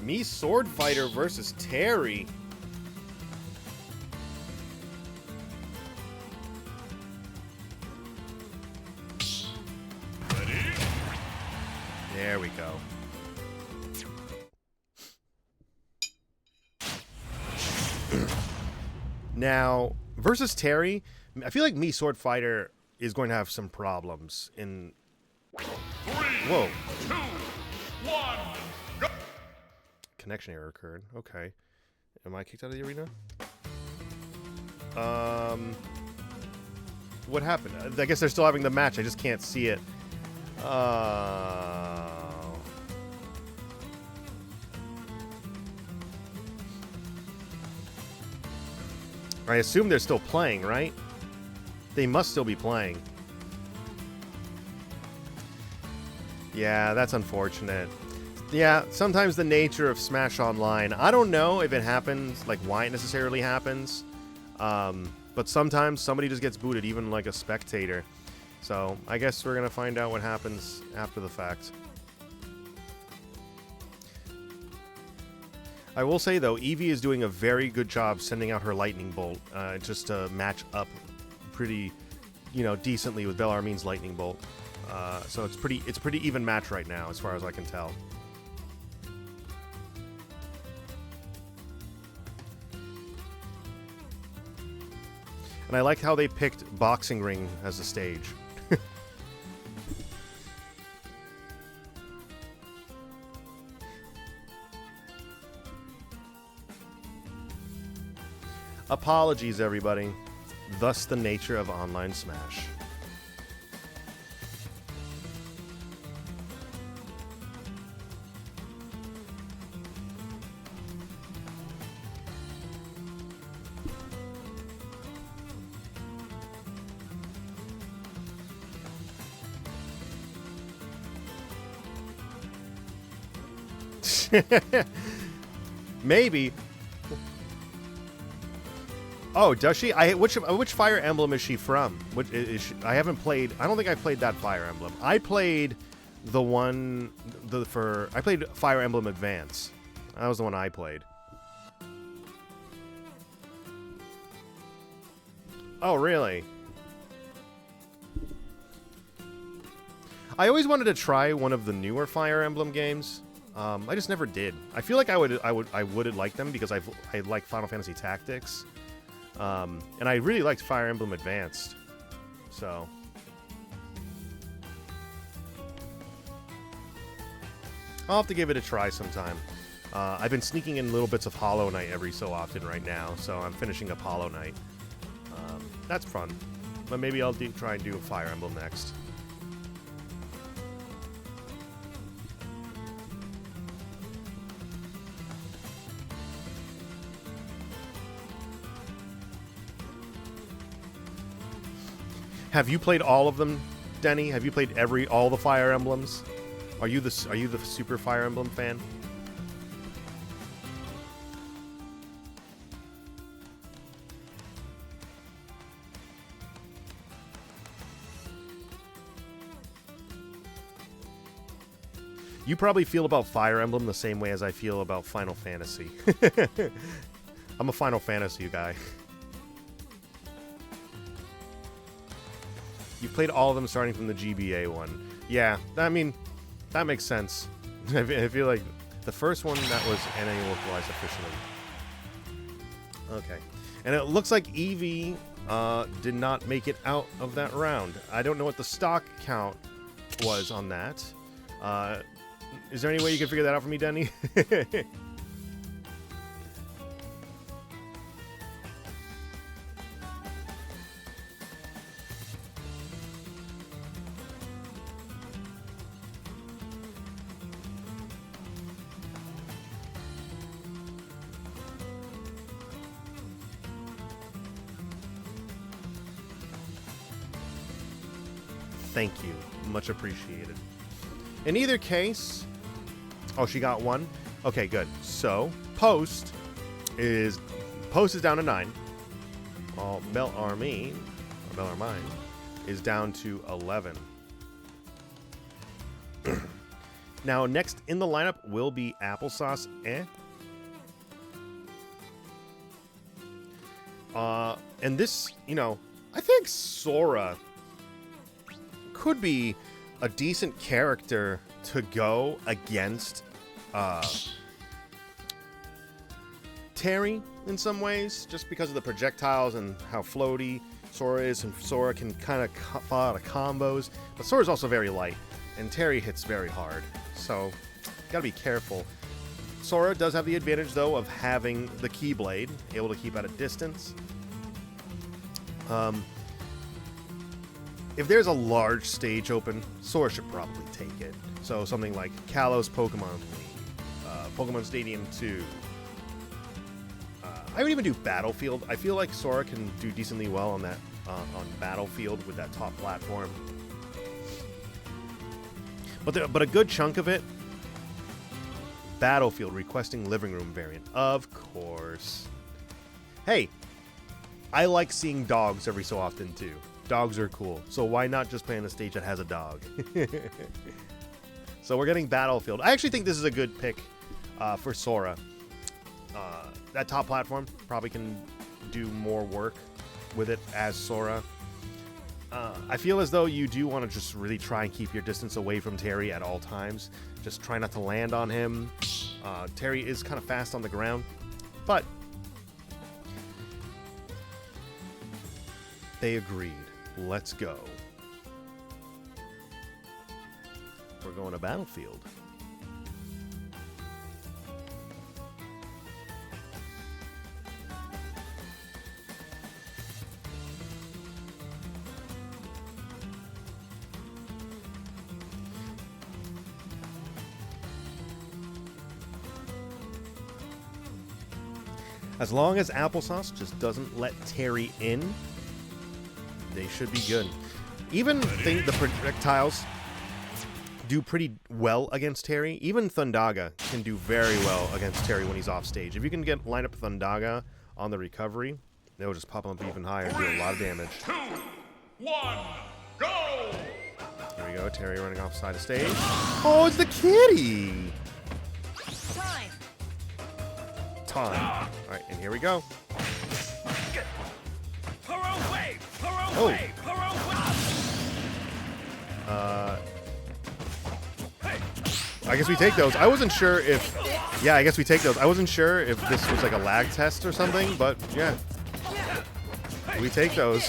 C: Mii Swordfighter versus Terry. There we go. Now, versus Terry, I feel like Mii Swordfighter is going to have some problems in... Whoa.
A: 2, 1, go!
C: Connection error occurred. Okay. Am I kicked out of the arena? What happened? I guess they're still having the match. I just can't see it. I assume they're still playing, right? They must still be playing. Yeah, that's unfortunate. Yeah, sometimes the nature of Smash Online, I don't know if it happens, like why it necessarily happens, but sometimes somebody just gets booted, even like a spectator. So I guess we're going to find out what happens after the fact. I will say, though, Eevee is doing a very good job sending out her Lightning Bolt just to match up pretty, decently with Bellarmine's Lightning Bolt. So it's pretty even match right now, as far as I can tell. And I like how they picked Boxing Ring as the stage. Apologies, everybody. Thus the nature of online Smash. Maybe. Oh, does she? Which Fire Emblem is she from? Which is she? I haven't played. I don't think I played that Fire Emblem. I played the one I played Fire Emblem Advance. That was the one I played. Oh, really? I always wanted to try one of the newer Fire Emblem games. I just never did. I feel like I would like them because I like Final Fantasy Tactics. And I really liked Fire Emblem Advanced. So I'll have to give it a try sometime. I've been sneaking in little bits of Hollow Knight every so often right now, so I'm finishing up Hollow Knight. That's fun. But maybe I'll try and do a Fire Emblem next. Have you played all of them, Denny? Have you played all the Fire Emblems? Are you the super Fire Emblem fan? You probably feel about Fire Emblem the same way as I feel about Final Fantasy. I'm a Final Fantasy guy. You've played all of them starting from the GBA one. Yeah, I mean, that makes sense. I feel like the first one that was NA localized officially. Okay. And it looks like Eevee did not make it out of that round. I don't know what the stock count was on that. Is there any way you can figure that out for me, Denny? Thank you. Much appreciated. In either case, Oh, she got one? Okay, good. So, Post is down to 9. Bellarmine is down to 11. Now, next in the lineup will be Applesauce. And this, I think Sora could be a decent character to go against Terry in some ways, just because of the projectiles and how floaty Sora is, and Sora can kind of fall out of combos. But Sora's also very light, and Terry hits very hard, so gotta be careful. Sora does have the advantage, though, of having the Keyblade, able to keep at a distance. If there's a large stage open, Sora should probably take it. So something like Kalos Pokemon League, Pokemon Stadium 2. I would even do Battlefield. I feel like Sora can do decently well on that on Battlefield with that top platform. But a good chunk of it, Battlefield requesting living room variant, of course. Hey, I like seeing dogs every so often too. Dogs are cool, so why not just play on a stage that has a dog? So we're getting Battlefield. I actually think this is a good pick for Sora. That top platform probably can do more work with it as Sora. I feel as though you do want to just really try and keep your distance away from Terry at all times. Just try not to land on him. Terry is kind of fast on the ground, but they agreed. Let's go. We're going to Battlefield. As long as Applesauce just doesn't let Terry in, they should be good. Even think the projectiles do pretty well against Terry. Even Thundaga can do very well against Terry when he's off stage. If you can line up Thundaga on the recovery, they'll just pop up even higher and do a lot of damage.
A: 2, 1, go!
C: Here we go, Terry running off side of stage. Oh, it's the kitty! Time. All right, and here we go. Oh. I guess we take those. I wasn't sure if... Yeah, I guess we take those. I wasn't sure if this was like a lag test or something, but yeah. We take those.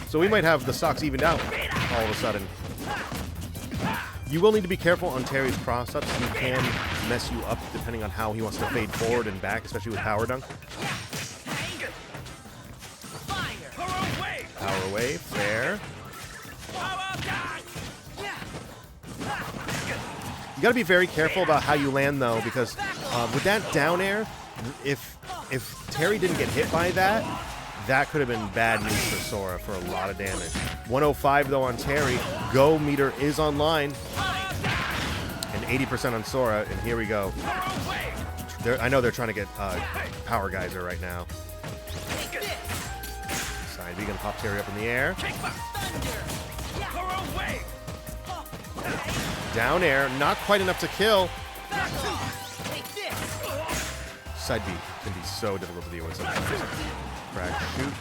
C: So we might have the stocks evened out all of a sudden. You will need to be careful on Terry's cross-ups. He can mess you up depending on how he wants to fade forward and back, especially with Power Dunk. Power Wave, fair. You gotta be very careful about how you land, though, because with that down air, if Terry didn't get hit by that, that could have been bad news for Sora for a lot of damage. 105, though, on Terry. Go meter is online. And 80% on Sora, and here we go. I know they're trying to get Power Geyser right now. Side B gonna pop Terry up in the air. Down air, not quite enough to kill. Side B can be so difficult to deal with sometimes. Crack, shoot.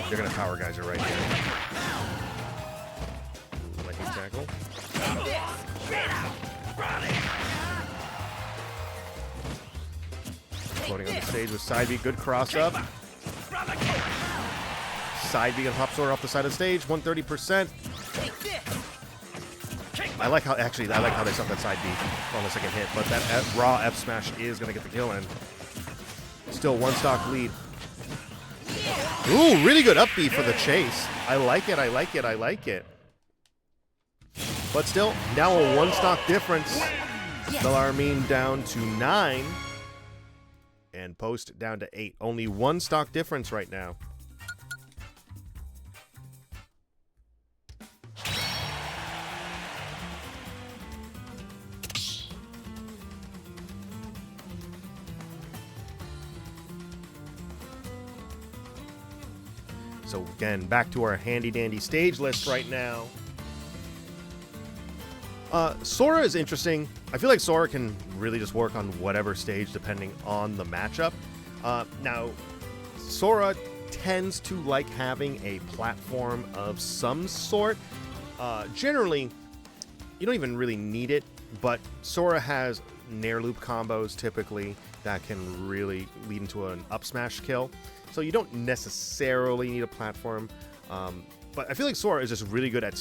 C: They're gonna Power Geyser right here. Lightning tackle. Floating on the stage with Side B, good cross up. Side B gonna pop Sora off the side of the stage, 130%. I like how they stuck that Side B on the second hit, but that raw F smash is gonna get the kill in. Still one stock lead. Ooh, really good up B for the chase. I like it, I like it, I like it. But still, now a one stock difference. Bellarmine down to 9. And Post down to 8. Only one stock difference right now. So again, back to our handy dandy stage list right now. Sora is interesting. I feel like Sora can really just work on whatever stage depending on the matchup. Now, Sora tends to like having a platform of some sort. Generally, you don't even really need it, but Sora has Nair Loop combos typically that can really lead into an up smash kill. So you don't necessarily need a platform. But I feel like Sora is just really good at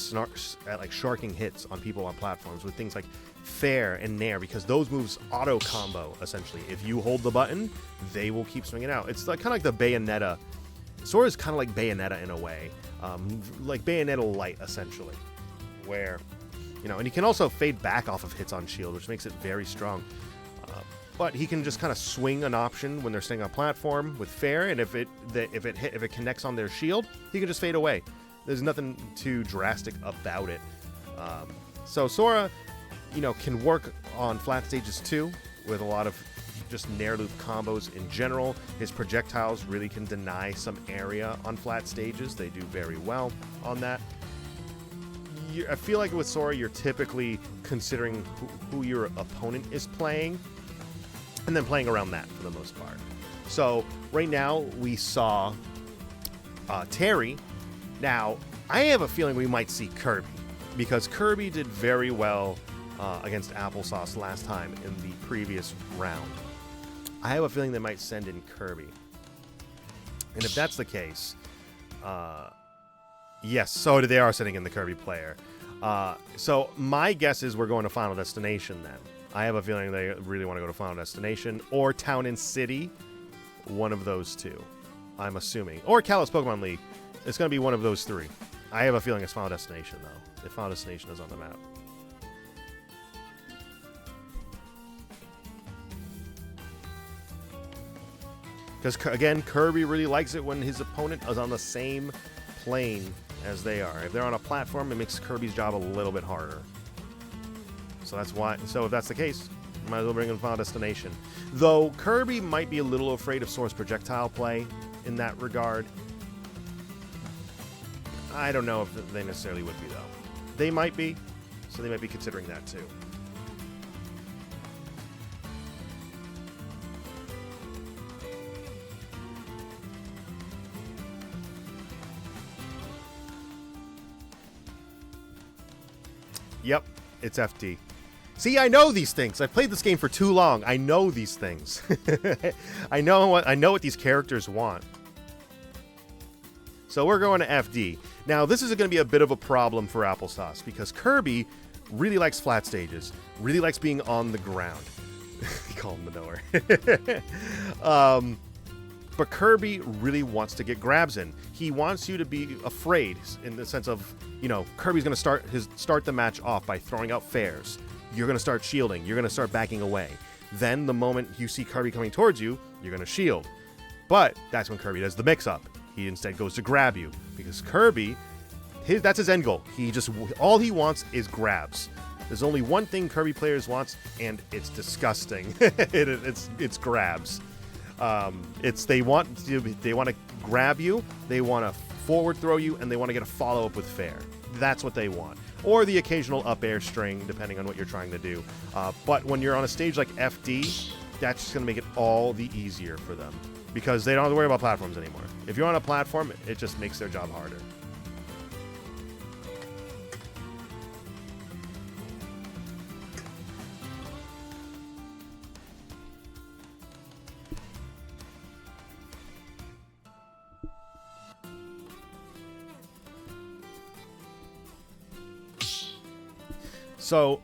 C: like sharking hits on people on platforms with things like Fair and Nair, because those moves auto combo essentially. If you hold the button, they will keep swinging out. It's like kind of like the Bayonetta. Sora is kind of like Bayonetta in a way, like Bayonetta light essentially, where and he can also fade back off of hits on shield, which makes it very strong. But he can just kind of swing an option when they're staying on platform with Fair, and if it connects on their shield, he can just fade away. There's nothing too drastic about it. So Sora, can work on flat stages too, with a lot of just Nair Loop combos in general. His projectiles really can deny some area on flat stages. They do very well on that. I feel like with Sora, you're typically considering who your opponent is playing, and then playing around that for the most part. So right now we saw Terry. Now, I have a feeling we might see Kirby, because Kirby did very well against Applesauce last time in the previous round. I have a feeling they might send in Kirby. And if that's the case, yes, so they are sending in the Kirby player. So my guess is we're going to Final Destination then. I have a feeling they really want to go to Final Destination or Town and City, one of those two, I'm assuming. Or Kalos Pokemon League. It's going to be one of those three. I have a feeling it's Final Destination, though, if Final Destination is on the map. Because, again, Kirby really likes it when his opponent is on the same plane as they are. If they're on a platform, it makes Kirby's job a little bit harder. So that's why. So if that's the case, might as well bring in Final Destination. Though Kirby might be a little afraid of Sora's projectile play in that regard. I don't know if they necessarily would be, though. They might be, so they might be considering that, too. Yep, it's FD. See, I know these things. I've played this game for too long. I know these things. I know what these characters want. So we're going to FD. Now, this is going to be a bit of a problem for Applesauce, because Kirby really likes flat stages, really likes being on the ground. Call him the knower. But Kirby really wants to get grabs in. He wants you to be afraid in the sense of, Kirby's going to start the match off by throwing out Fairs. You're going to start shielding. You're going to start backing away. Then the moment you see Kirby coming towards you, you're going to shield. But that's when Kirby does the mix-up. He instead goes to grab you, because Kirby, that's his end goal. All he wants is grabs. There's only one thing Kirby players wants, and it's disgusting. It's grabs. They want to grab you, they want to forward throw you, and they want to get a follow up with Fair. That's what they want, or the occasional up air string, depending on what you're trying to do. But when you're on a stage like FD, that's just going to make it all the easier for them, because they don't have to worry about platforms anymore. If you're on a platform, it just makes their job harder. So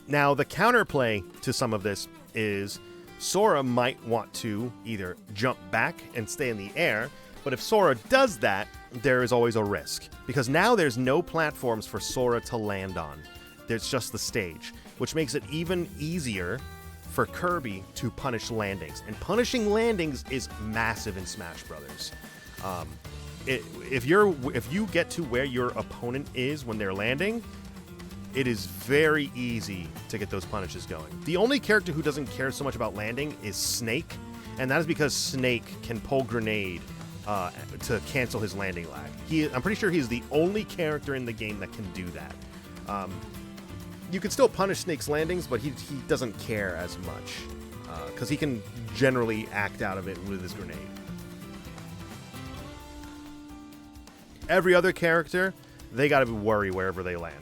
C: now the counterplay to some of this is Sora might want to either jump back and stay in the air, but if Sora does that, there is always a risk, because now there's no platforms for Sora to land on. There's just the stage, which makes it even easier for Kirby to punish landings. And punishing landings is massive in Smash Brothers. If you get to where your opponent is when they're landing, it is very easy to get those punishes going. The only character who doesn't care so much about landing is Snake, and that is because Snake can pull grenade to cancel his landing lag. I'm pretty sure he's the only character in the game that can do that. You can still punish Snake's landings, but he doesn't care as much because he can generally act out of it with his grenade. Every other character, they got to worry wherever they land.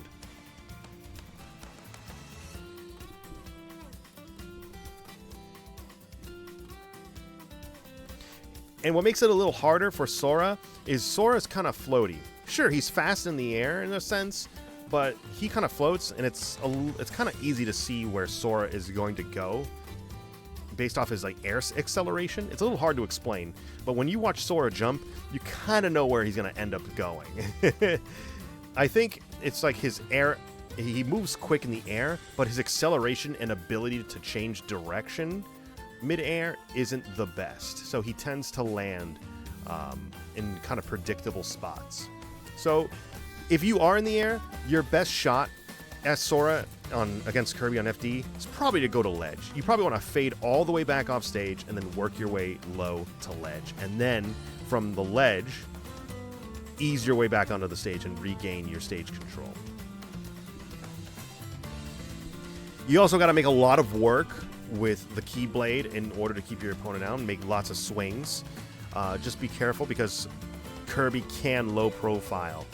C: And what makes it a little harder for Sora is Sora's kind of floaty. Sure, he's fast in the air in a sense, but he kind of floats, and it's kind of easy to see where Sora is going to go based off his like air acceleration. It's a little hard to explain, but when you watch Sora jump, you kind of know where he's going to end up going. I think it's like his air, he moves quick in the air, but his acceleration and ability to change direction mid-air isn't the best, so he tends to land in kind of predictable spots. So if you are in the air, your best shot as Sora against Kirby on FD is probably to go to ledge. You probably want to fade all the way back off stage and then work your way low to ledge, and then from the ledge ease your way back onto the stage and regain your stage control. You also got to make a lot of work with the Keyblade in order to keep your opponent out and make lots of swings. Just be careful because Kirby can low profile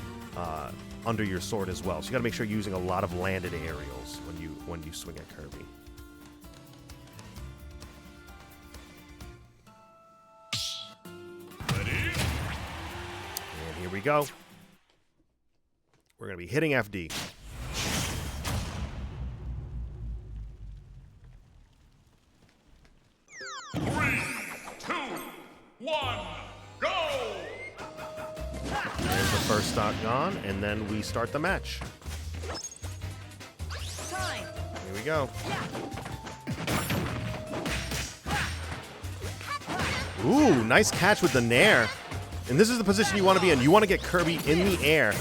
C: under your sword as well. So you got to make sure you're using a lot of landed aerials when you swing at Kirby.
A: Ready?
C: And here we go. We're going to be hitting FD.
A: Three, two, one, go!
C: There's the first stock gone, and then we start the match.
B: Time.
C: Here we go. Ooh, nice catch with the Nair. And this is the position you want to be in. You want to get Kirby in the air.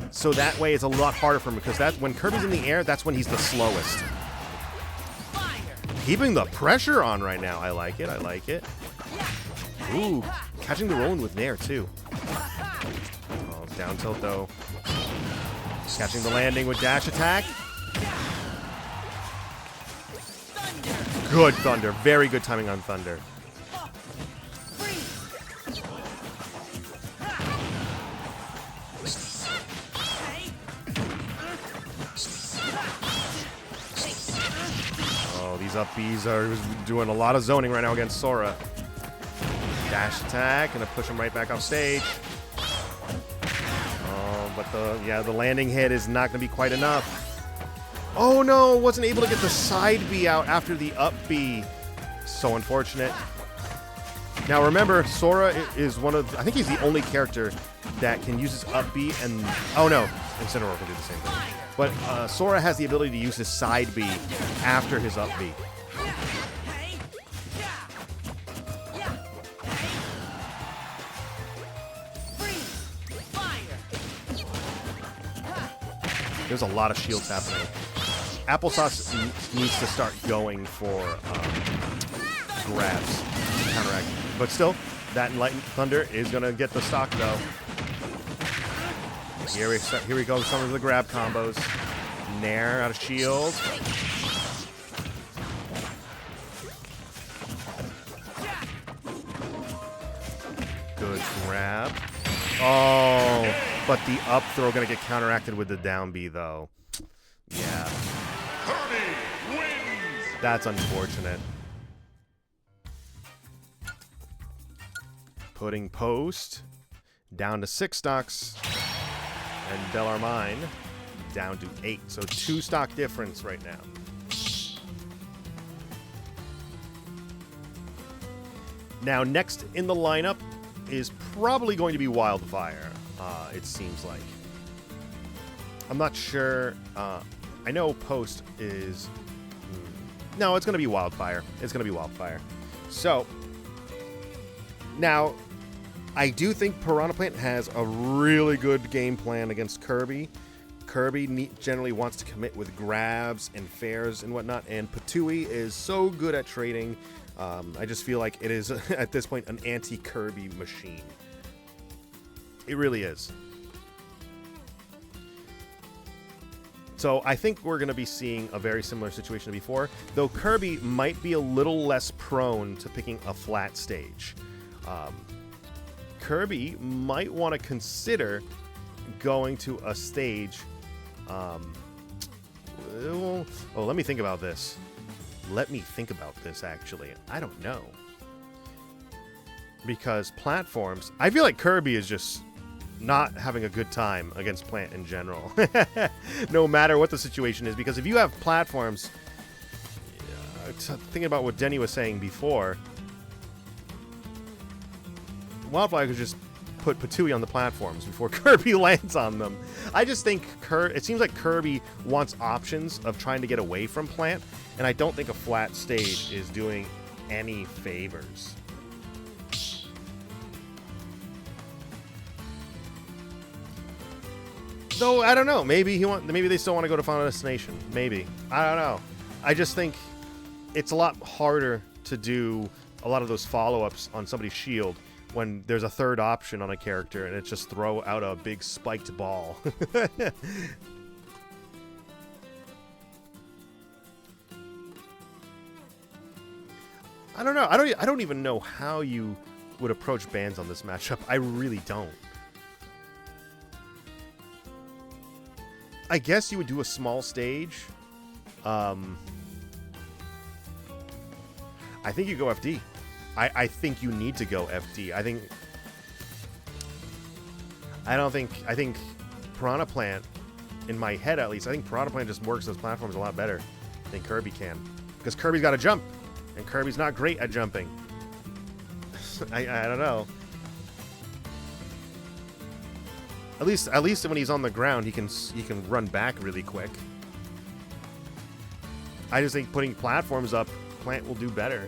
C: So that way it's a lot harder for him, because when Kirby's in the air, that's when he's the slowest. Keeping the pressure on right now. I like it. I like it. Ooh, catching the rolling with Nair too. Oh, down tilt though. Catching the landing with dash attack. Good Thunder. Very good timing on Thunder. These up Bs are doing a lot of zoning right now against Sora. Dash attack, gonna push him right back off stage. Oh, but the landing hit is not gonna be quite enough. Oh no, wasn't able to get the side B out after the up B. So unfortunate. Now remember, Sora is I think he's the only character that can use his up B and, oh no, Incineroar can do the same thing. But Sora has the ability to use his side B after his up B. There's a lot of shields happening. Applesauce needs to start going for grabs to counteract. But still, that Enlightened Thunder is going to get the stock, though. Here we go, some of the grab combos. Nair out of shield. Good grab. Oh, but the up throw going to get counteracted with the down B, though. Yeah.
A: Kirby wins!
C: That's unfortunate. Putting Post down to 6 stocks. And Bellarmine down to 8. So 2 stock difference right now. Now, next in the lineup is probably going to be Wildfire, it seems like. I'm not sure. I know Post is... No, it's going to be Wildfire. It's going to be Wildfire. So, now... I do think Piranha Plant has a really good game plan against Kirby. Kirby generally wants to commit with grabs and fairs and whatnot, and Patui is so good at trading I just feel like it is, at this point, an anti-Kirby machine. It really is. So I think we're going to be seeing a very similar situation to before, though Kirby might be a little less prone to picking a flat stage. Kirby might want to consider going to a stage. Oh, let me think about this. Let me think about this, actually. I don't know. Because platforms, I feel like Kirby is just not having a good time against Plant in general. No matter what the situation is. Because if you have platforms, thinking about what Denny was saying before, Wildfire could just put Patooey on the platforms before Kirby lands on them. I just think it seems like Kirby wants options of trying to get away from Plant, and I don't think a flat stage is doing any favors. Though I don't know, maybe they still want to go to Final Destination. Maybe. I don't know. I just think it's a lot harder to do a lot of those follow-ups on somebody's shield when there's a third option on a character and it's just throw out a big spiked ball. I don't know. I don't even know how you would approach bans on this matchup. I really don't. I guess you would do a small stage. I think you go FD. I think you need to go FD. I think Piranha Plant, in my head at least, I think Piranha Plant just works those platforms a lot better than Kirby can. Because Kirby's got to jump, and Kirby's not great at jumping. I don't know. At least when he's on the ground, he can run back really quick. I just think putting platforms up, Plant will do better.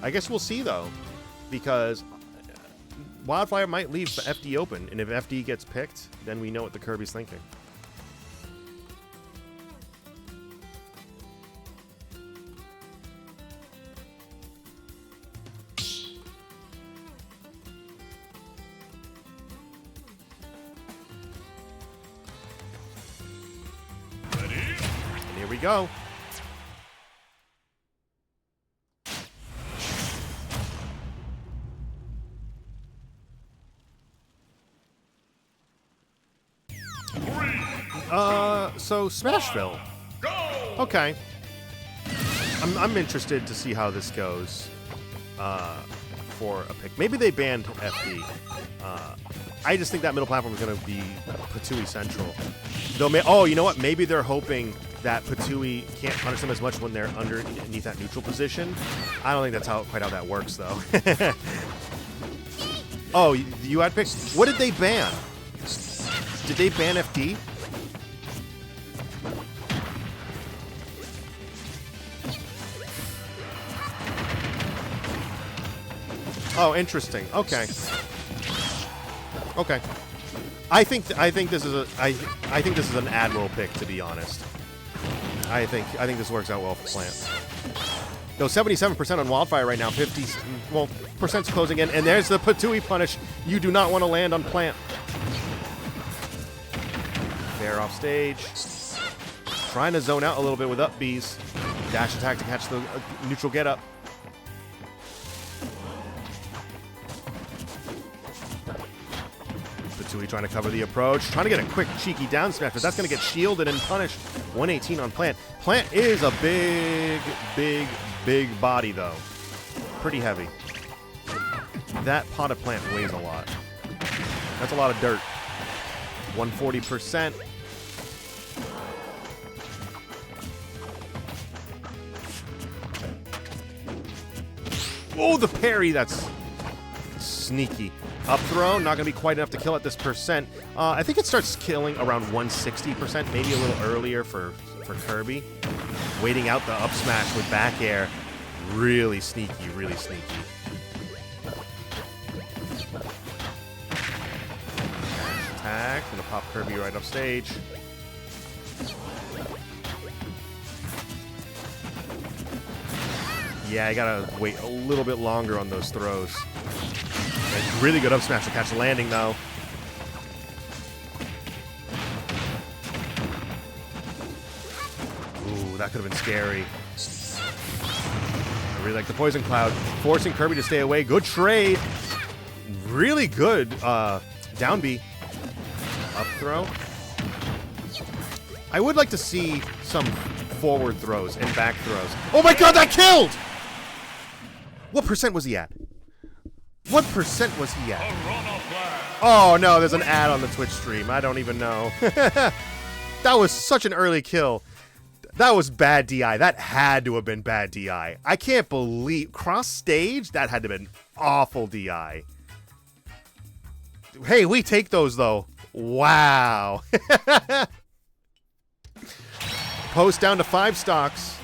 C: I guess we'll see, though, because Wildfire might leave FD open, and if FD gets picked, then we know what the Kirby's thinking.
A: Ready?
C: And here we go. So Smashville.
A: Go!
C: Okay. I'm interested to see how this goes for a pick. Maybe they banned FD. I just think that middle platform is going to be Patooey central. Oh, you know what? Maybe they're hoping that Patooey can't punish them as much when they're underneath that neutral position. I don't think that's quite how that works, though. Oh, you had picked? What did they ban? Did they ban FD? Oh, interesting. Okay. Okay. I think this is an admiral pick, to be honest. I think this works out well for Plant. Though 77% on Wildfire right now, 50% closing in, and there's the Patooey punish. You do not want to land on Plant. Fair off stage. Trying to zone out a little bit with up Bs. Dash attack to catch the neutral get up. Patooey trying to cover the approach. Trying to get a quick cheeky down smash, but that's going to get shielded and punished. 118 on Plant. Plant is a big body, though. Pretty heavy. That pot of Plant weighs a lot. That's a lot of dirt. 140%. Oh, the parry. That's sneaky. Up throw, not going to be quite enough to kill at this percent. I think it starts killing around 160%, maybe a little earlier for Kirby. Waiting out the up smash with back air. Really sneaky, really sneaky. Attack, going to pop Kirby right off stage. Yeah, I gotta wait a little bit longer on those throws. And really good up smash to catch the landing, though. Ooh, that could have been scary. I really like the Poison Cloud. Forcing Kirby to stay away. Good trade. Really good down B. Up throw. I would like to see some forward throws and back throws. Oh my god, that killed! What percent was he at? What percent was he at? Oh no, there's an ad on the Twitch stream. I don't even know. That was such an early kill. That was bad DI. That had to have been bad DI. I can't believe... Cross stage? That had to have been awful DI. Hey, we take those, though. Wow. Post down to 5 stocks.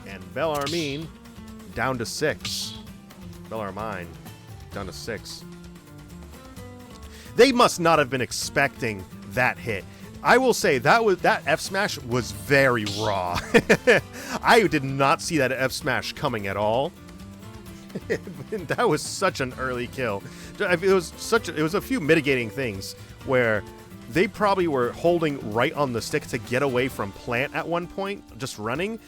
C: And Bellarmine down to 6. Bellarmine down to 6. They must not have been expecting that hit. I will say that F smash was very raw. I did not see that F smash coming at all. That was such an early kill. It was a few mitigating things where they probably were holding right on the stick to get away from plant at one point, just running.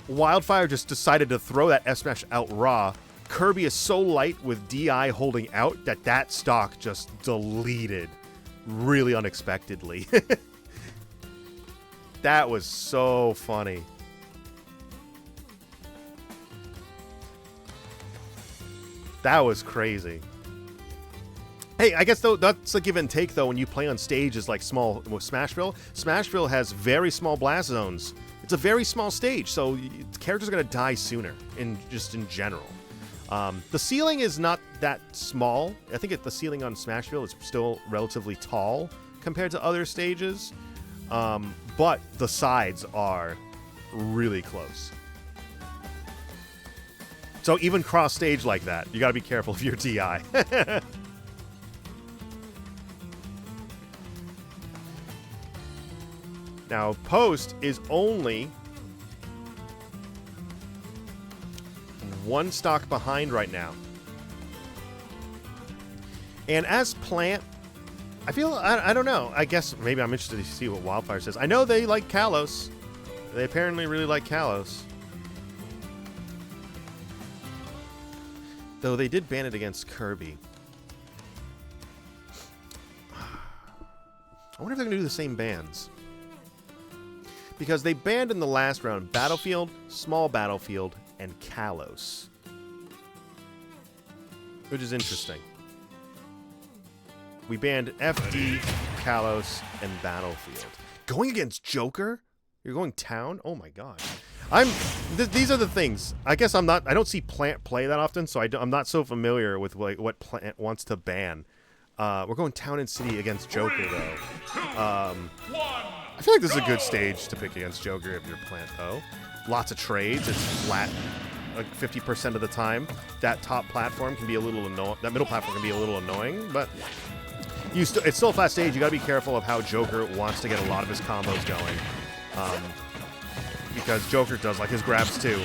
C: Wildfire just decided to throw that F smash out raw. Kirby is so light with DI holding out that stock just deleted really unexpectedly. That was so funny. That was crazy. Hey, I guess though that's a give and take though when you play on stages like small with Smashville. Smashville has very small blast zones. It's a very small stage, so characters are gonna die sooner in general. The ceiling is not that small. I think the ceiling on Smashville is still relatively tall compared to other stages, but the sides are really close. So even cross stage like that, you gotta be careful of your DI. Now, Post is only 1 stock behind right now. And as Plant, I feel, I don't know. I guess maybe I'm interested to see what Wildfire says. I know they like Kalos. They apparently really like Kalos. Though they did ban it against Kirby. I wonder if they're going to do the same bans. Because they banned in the last round Battlefield, Small Battlefield, and Kalos. Which is interesting. We banned FD, Kalos, and Battlefield. Going against Joker? You're going town? Oh my god. These are the things. I guess I don't see Plant play that often, so I'm not so familiar with like what Plant wants to ban. We're going town and city against Joker, though. I feel like this is a good stage to pick against Joker if you're Plant, though. Lots of trades. It's flat like 50% of the time. That top platform can be a little annoying. That middle platform can be a little annoying, but it's still a flat stage. You got to be careful of how Joker wants to get a lot of his combos going. Because Joker does like his grabs, too.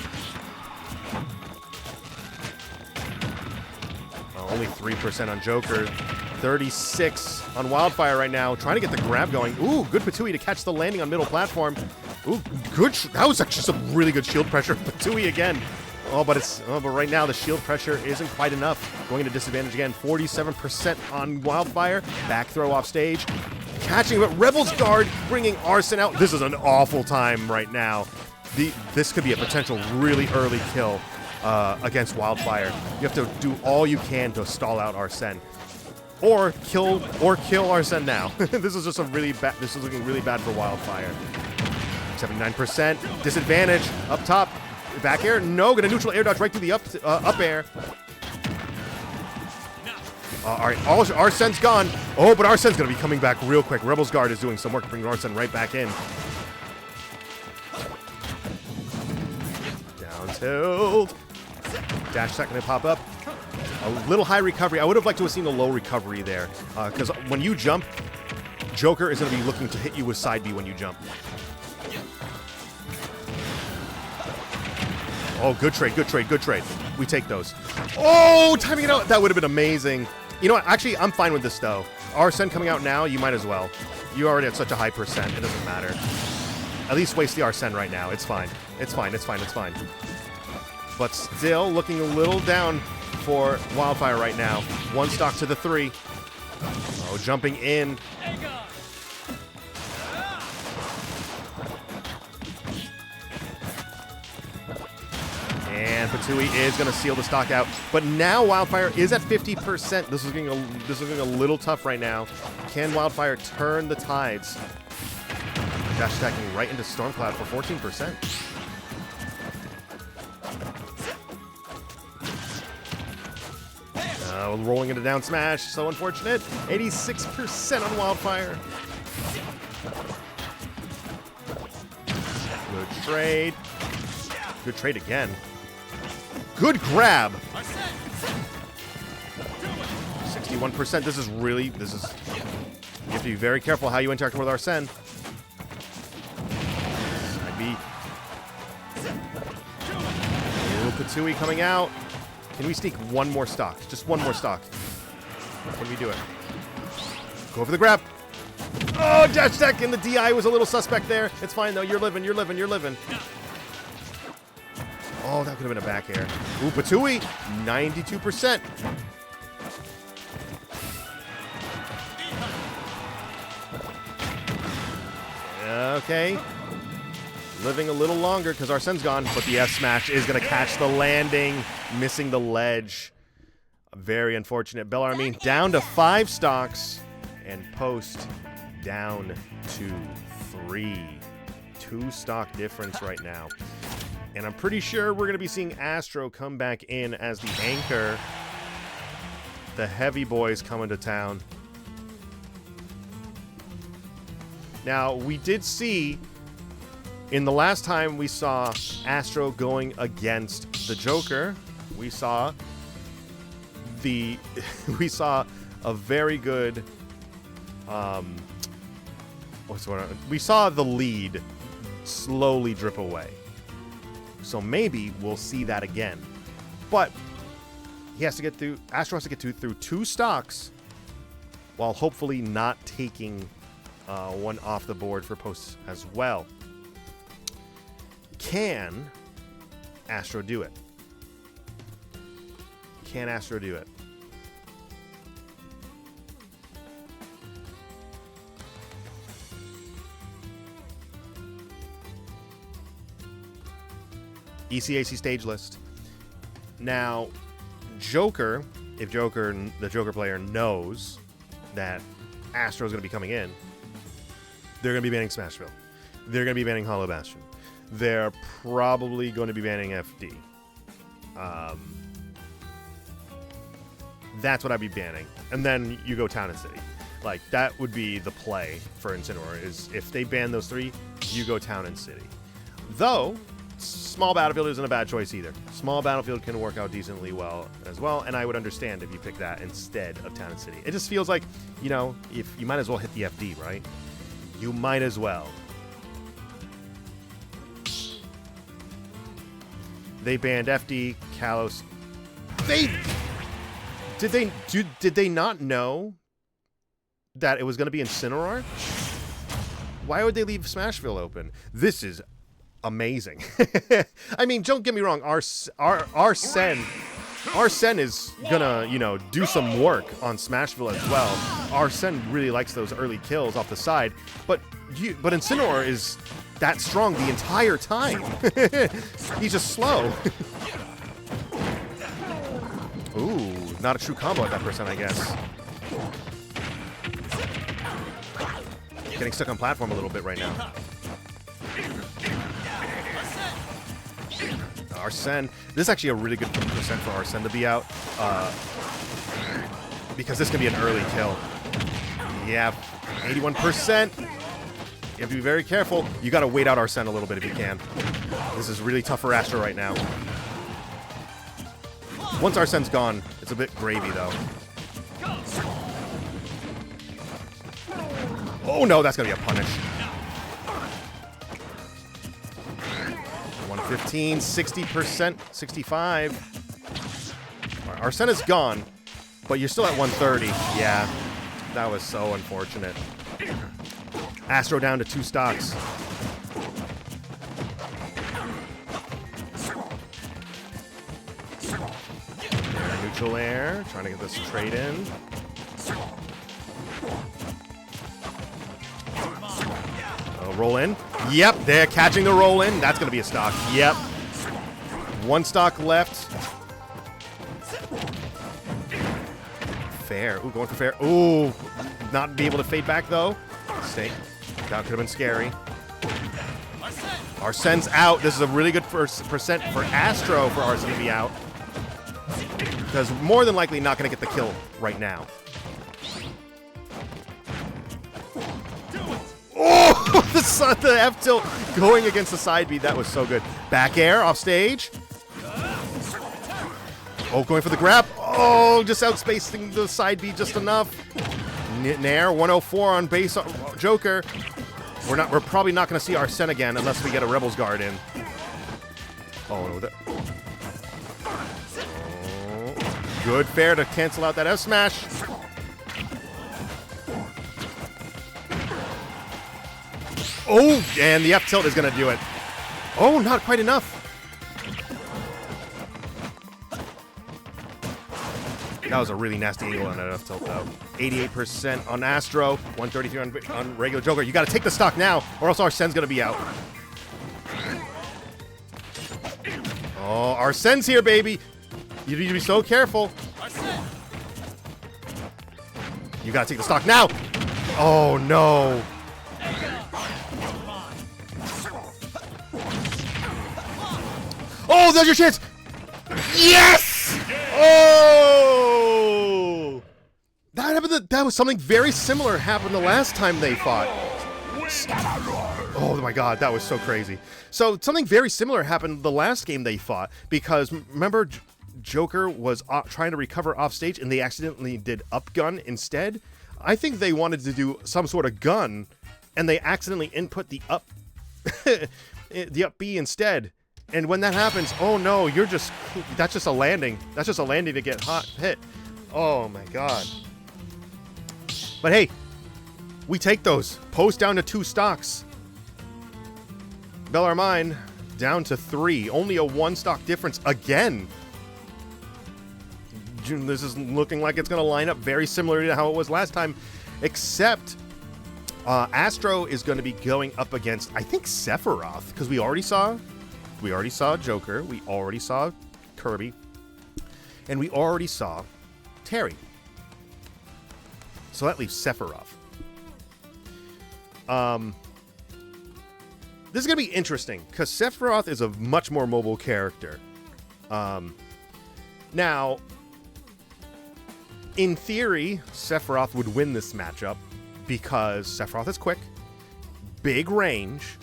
C: Only 3% on Joker. 36 on Wildfire right now. Trying to get the grab going. Ooh, good Patui to catch the landing on middle platform. Ooh, good. That was actually some really good shield pressure. Patui again. Oh, but right now the shield pressure isn't quite enough. Going into disadvantage again. 47% on Wildfire. Back throw off stage. Catching, but Rebel's Guard bringing Arson out. This is an awful time right now. This could be a potential really early kill against Wildfire. You have to do all you can to stall out Arsene. Or kill Arsene now. This is just a really bad. This is looking really bad for Wildfire. 79% disadvantage up top. Back air, no, gonna neutral air dodge right through the up air. All right, Arsene's gone. Oh, but Arsene's gonna be coming back real quick. Rebel's Guard is doing some work, bringing Arsene right back in. Down tilt. Dash attack gonna pop up. A little high recovery. I would have liked to have seen a low recovery there. Because when you jump, Joker is going to be looking to hit you with side B when you jump. Oh, good trade, good trade, good trade. We take those. Oh, timing it out. That would have been amazing. You know what? Actually, I'm fine with this, though. Arsene coming out now, you might as well. You already at such a high percent. It doesn't matter. At least waste the Arsene right now. It's fine. It's fine. It's fine. It's fine. But still looking a little down for Wildfire right now. One stock to the 3. Oh, jumping in. And Patui is going to seal the stock out. But now Wildfire is at 50%. This is getting a little tough right now. Can Wildfire turn the tides? Dash attacking right into Stormcloud for 14%. Rolling into down smash. So unfortunate. 86% on Wildfire. Good trade. Good trade again. Good grab. 61%. This is. You have to be very careful how you interact with Arsene. Patui coming out. Can we sneak one more stock? Just one more stock. Can we do it? Go for the grab. Oh, dash attack, and the DI was a little suspect there. It's fine, though. You're living, you're living, you're living. Oh, that could have been a back air. Ooh, Patui, 92%. Okay. Living a little longer because Arsene's gone, but the S-Smash is going to catch the landing, missing the ledge. Very unfortunate. Bellarmine down to 5 stocks, and Post down to 3. 2 stock difference right now. And I'm pretty sure we're going to be seeing Astro come back in as the anchor. The heavy boys coming to town. Now, we did see... in the last time we saw Astro going against the Joker, we saw a very good we saw the lead slowly drip away. So maybe we'll see that again. But he has to get through Astro has to get through 2 stocks while hopefully not taking one off the board for Post as well. Can Astro do it? Can Astro do it? ECAC stage list. Now, Joker, if the Joker player knows that Astro is going to be coming in, they're going to be banning Smashville. They're going to be banning Hollow Bastion. They're probably going to be banning FD. That's what I'd be banning. And then you go Town and City. Like, that would be the play for Incineroar, is if they ban those 3, you go Town and City. Though, Small Battlefield isn't a bad choice either. Small Battlefield can work out decently well as well, and I would understand if you pick that instead of Town and City. It just feels like, you know, if you might as well hit the FD, right? You might as well. They banned FD, Kalos. Did they not know that it was going to be Incineroar? Why would they leave Smashville open? This is amazing. I mean, don't get me wrong. Arsene is gonna, you know, do some work on Smashville as well. Arsene really likes those early kills off the side, but Incineroar is that strong the entire time. He's just slow. Ooh, not a true combo at that percent, I guess. Getting stuck on platform a little bit right now. Arsene, this is actually a really good percent for Arsene to be out, because this can be an early kill. Yeah, 81%. You have to be very careful. You got to wait out Arsene a little bit if you can. This is really tough for Astro right now. Once Arsene's gone, it's a bit gravy, though. Oh, no, that's going to be a punish. 15, 60%, 65. Arsene is gone, but you're still at 130. Yeah, that was so unfortunate. Astro down to 2 stocks. Neutral air, trying to get this trade in. Roll in. Yep, they're catching the roll in. That's going to be a stock. Yep. 1 stock left. Fair. Ooh, going for fair. Ooh, not be able to fade back, though. Stay. That could have been scary. Arsene's out. This is a really good percent for Astro for Arsene to be out. Because more than likely not going to get the kill right now. Oh, the F-tilt going against the side B. That was so good. Back air off stage. Oh, going for the grab. Oh, just outspacing the side B just enough. Nair, 104 on base Joker. We're probably not going to see Arsene again unless we get a Rebel's Guard in. Oh, no. Good fair to cancel out that F smash. Oh, and the F tilt is going to do it. Oh, not quite enough. That was a really nasty angle on that F tilt, though. 88% on Astro, 133 on regular Joker. You got to take the stock now, or else Arsene's going to be out. Oh, Arsene's here, baby. You need to be so careful. You got to take the stock now. Oh, no. Oh, there's your chance. Yes! Oh! That was something very similar happened the last time they fought. Oh my god, that was so crazy. So something very similar happened the last game they fought because remember Joker was trying to recover off stage and they accidentally did up gun instead. I think they wanted to do some sort of gun and they accidentally input the up the up B instead. And when that happens, oh no, that's just a landing. That's just a landing to get hit. Oh my god. But hey, we take those. Post down to 2 stocks. Bellarmine down to 3. Only a 1 stock difference again. This is looking like it's going to line up very similar to how it was last time, except Astro is going to be going up against, I think, Sephiroth, because we already saw Joker, we already saw Kirby, and we already saw Terry. So that leaves Sephiroth. This is going to be interesting, because Sephiroth is a much more mobile character. Now, in theory, Sephiroth would win this matchup, because Sephiroth is quick, big range,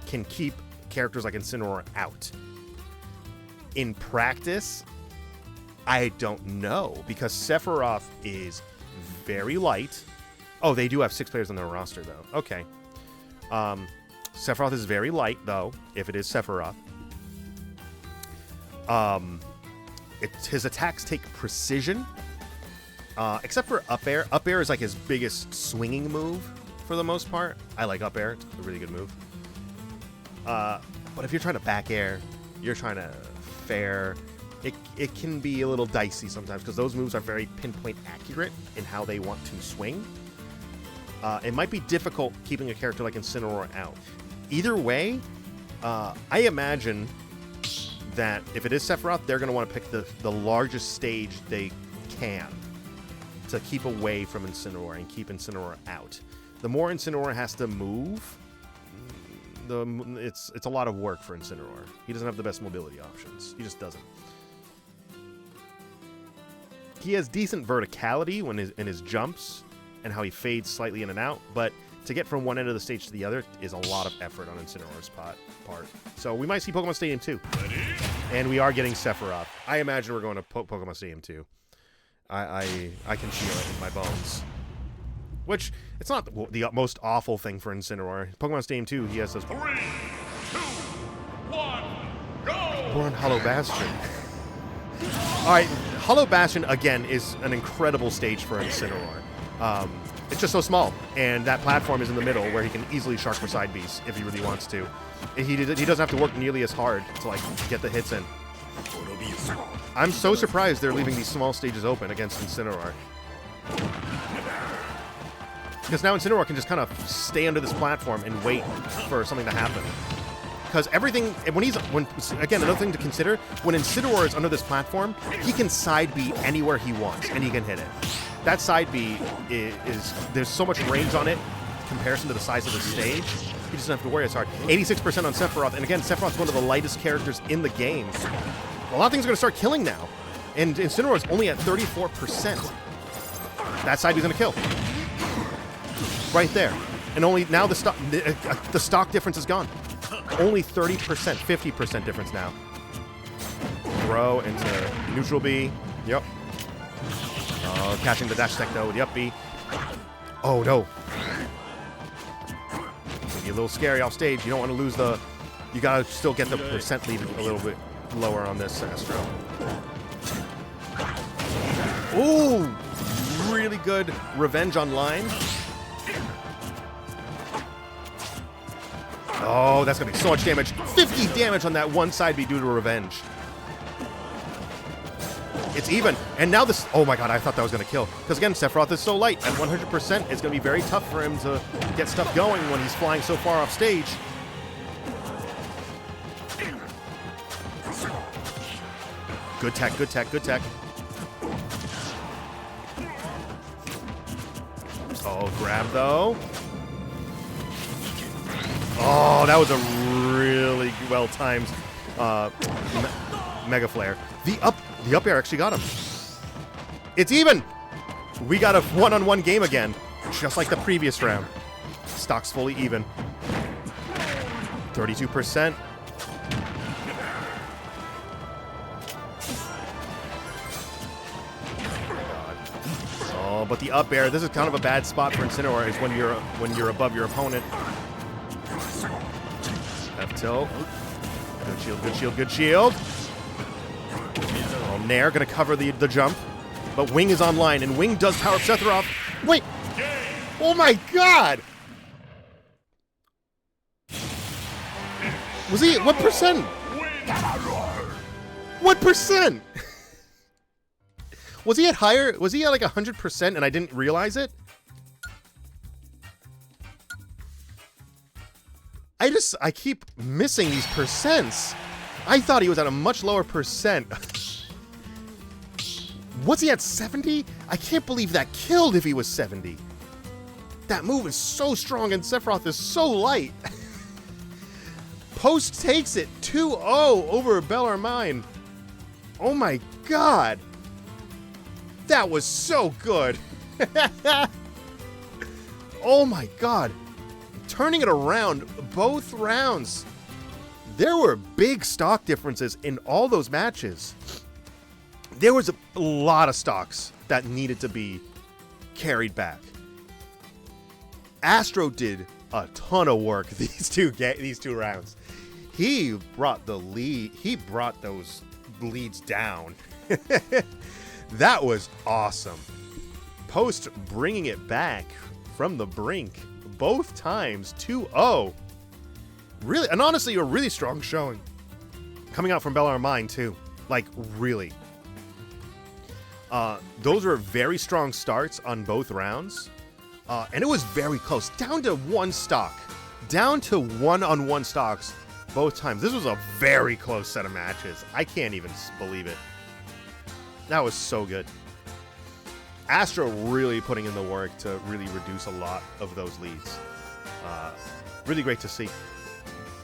C: can keep characters like Incineroar out. In practice, I don't know, because Sephiroth is very light. Oh, they do have 6 players on their roster, though. Okay. Sephiroth is very light, though, if it is Sephiroth. His attacks take precision, except for up air. Up air is like his biggest swinging move for the most part. I like up air. It's a really good move. But if you're trying to back air, you're trying to fair, it can be a little dicey sometimes because those moves are very pinpoint accurate in how they want to swing. It might be difficult keeping a character like Incineroar out. Either way, I imagine that if it is Sephiroth, they're going to want to pick the largest stage they can to keep away from Incineroar and keep Incineroar out. The more Incineroar has to move, it's a lot of work for Incineroar. He doesn't have the best mobility options. He just doesn't. He has decent verticality in his jumps and how he fades slightly in and out, but to get from one end of the stage to the other is a lot of effort on Incineroar's part. So we might see Pokemon Stadium 2. And we are getting Sephiroth. I imagine we're going to Pokemon Stadium 2. I can feel it in my bones. Which, it's not the most awful thing for Incineroar. Pokemon Stadium 2, he has those...
A: 3, 2, 1,
C: we're on Hollow Bastion. All right, Hollow Bastion, again, is an incredible stage for Incineroar. It's just so small, and that platform is in the middle where he can easily shark for side Bs if he really wants to. He doesn't have to work nearly as hard to like get the hits in. I'm so surprised they're leaving these small stages open against Incineroar. Because now Incineroar can just kind of stay under this platform and wait for something to happen. Because everything, again, another thing to consider, when Incineroar is under this platform, he can side B anywhere he wants, and he can hit it. That side B is there's so much range on it in comparison to the size of the stage. He doesn't have to worry as hard. 86% on Sephiroth, and again, Sephiroth's one of the lightest characters in the game. A lot of things are going to start killing now, and Incineroar is only at 34%. That side B's going to kill. Right there. And only now the stock difference is gone. Only 30%, 50% difference now. Throw into neutral B. Yep. Catching the dash tech though with the up B. Oh no. Be a little scary off stage. You don't want to lose the. You gotta still get the percent lead a little bit lower on this Astro. Ooh, really good revenge on line. Oh, that's gonna be so much damage. 50 damage on that one side B due to revenge. It's even. And now this... Oh my god, I thought that was going to kill. Because again, Sephiroth is so light. At 100%, it's going to be very tough for him to get stuff going when he's flying so far off stage. Good tech, good tech, good tech. Oh, grab though. Oh, that was a really well-timed Mega Flare. The up air actually got him. It's even! We got a one-on-one game again, just like the previous round. Stock's fully even. 32%. Oh, but the up air, this is kind of a bad spot for Incineroar, is when you're above your opponent. F tilt. Good shield, good shield, good shield. Oh, Nair gonna cover the jump. But Wing is online, and Wing does power up Sephiroth. Wait! Oh my god! Was he... What percent? What percent? Was he at higher... Was he at like 100% and I didn't realize it? I keep missing these percents. I thought he was at a much lower percent. Was he at 70? I can't believe that killed if he was 70. That move is so strong and Sephiroth is so light. Post takes it 2-0 over Bellarmine. Oh my god. That was so good. Oh my god. Turning it around both rounds. There were big stock differences in all those matches. There was a lot of stocks that needed to be carried back. Astro did a ton of work these two rounds. He brought the lead. He brought those leads down. That was awesome. Post bringing it back from the brink both times. 2-0. Really, and honestly, a really strong showing. Coming out from Bellarmine too. Like, really. Those were very strong starts on both rounds. And it was very close. Down to one stock. Down to one-on-one stocks both times. This was a very close set of matches. I can't even believe it. That was so good. Astro really putting in the work to really reduce a lot of those leads. Really great to see.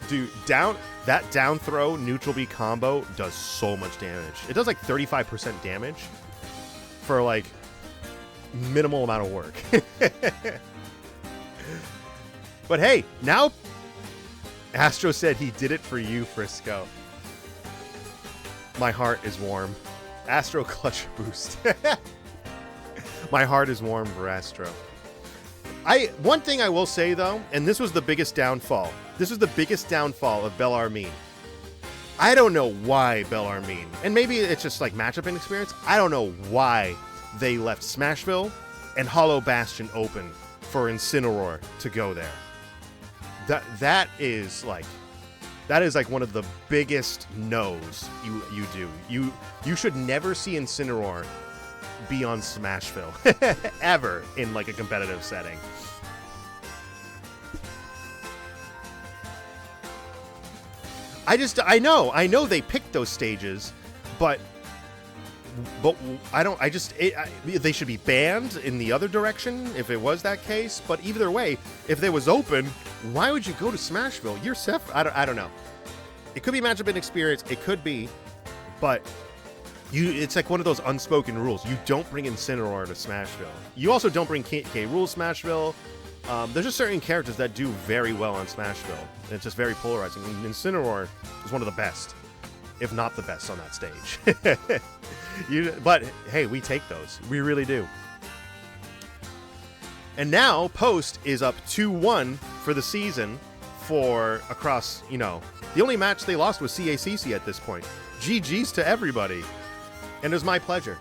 C: Dude, that down throw neutral B combo does so much damage. It does like 35% damage for like minimal amount of work. But hey, now Astro said he did it for you, Frisco. My heart is warm. Astro clutch boost. My heart is warm for Astro. One thing I will say though, and this was the biggest downfall. This was the biggest downfall of Bellarmine. I don't know why Bellarmine, and maybe it's just like matchup inexperience. I don't know why they left Smashville and Hollow Bastion open for Incineroar to go there. That is like one of the biggest no's you do. You should never see Incineroar be on Smashville ever in like a competitive setting. I know they picked those stages, but they should be banned in the other direction if it was that case. But either way, if they was open, why would you go to Smashville? You're I don't know. It could be matchup inexperience. It could be, but it's like one of those unspoken rules. You don't bring Incineroar to Smashville. You also don't bring K. Rool Smashville. There's just certain characters that do very well on Smashville. And it's just very polarizing. And Incineroar is one of the best, if not the best, on that stage. But hey, we take those. We really do. And now Post is up 2-1 for the season across, the only match they lost was CACC at this point. GG's to everybody. And it was my pleasure.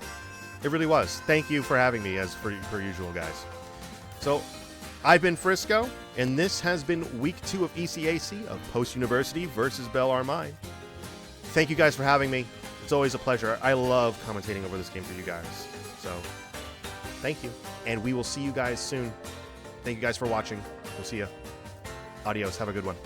C: It really was. Thank you for having me, as per usual, guys. So, I've been Frisco, and this has been week 2 of ECAC of Post University versus Bellarmine. Thank you guys for having me. It's always a pleasure. I love commentating over this game for you guys. So, thank you. And we will see you guys soon. Thank you guys for watching. We'll see you. Adios. Have a good one.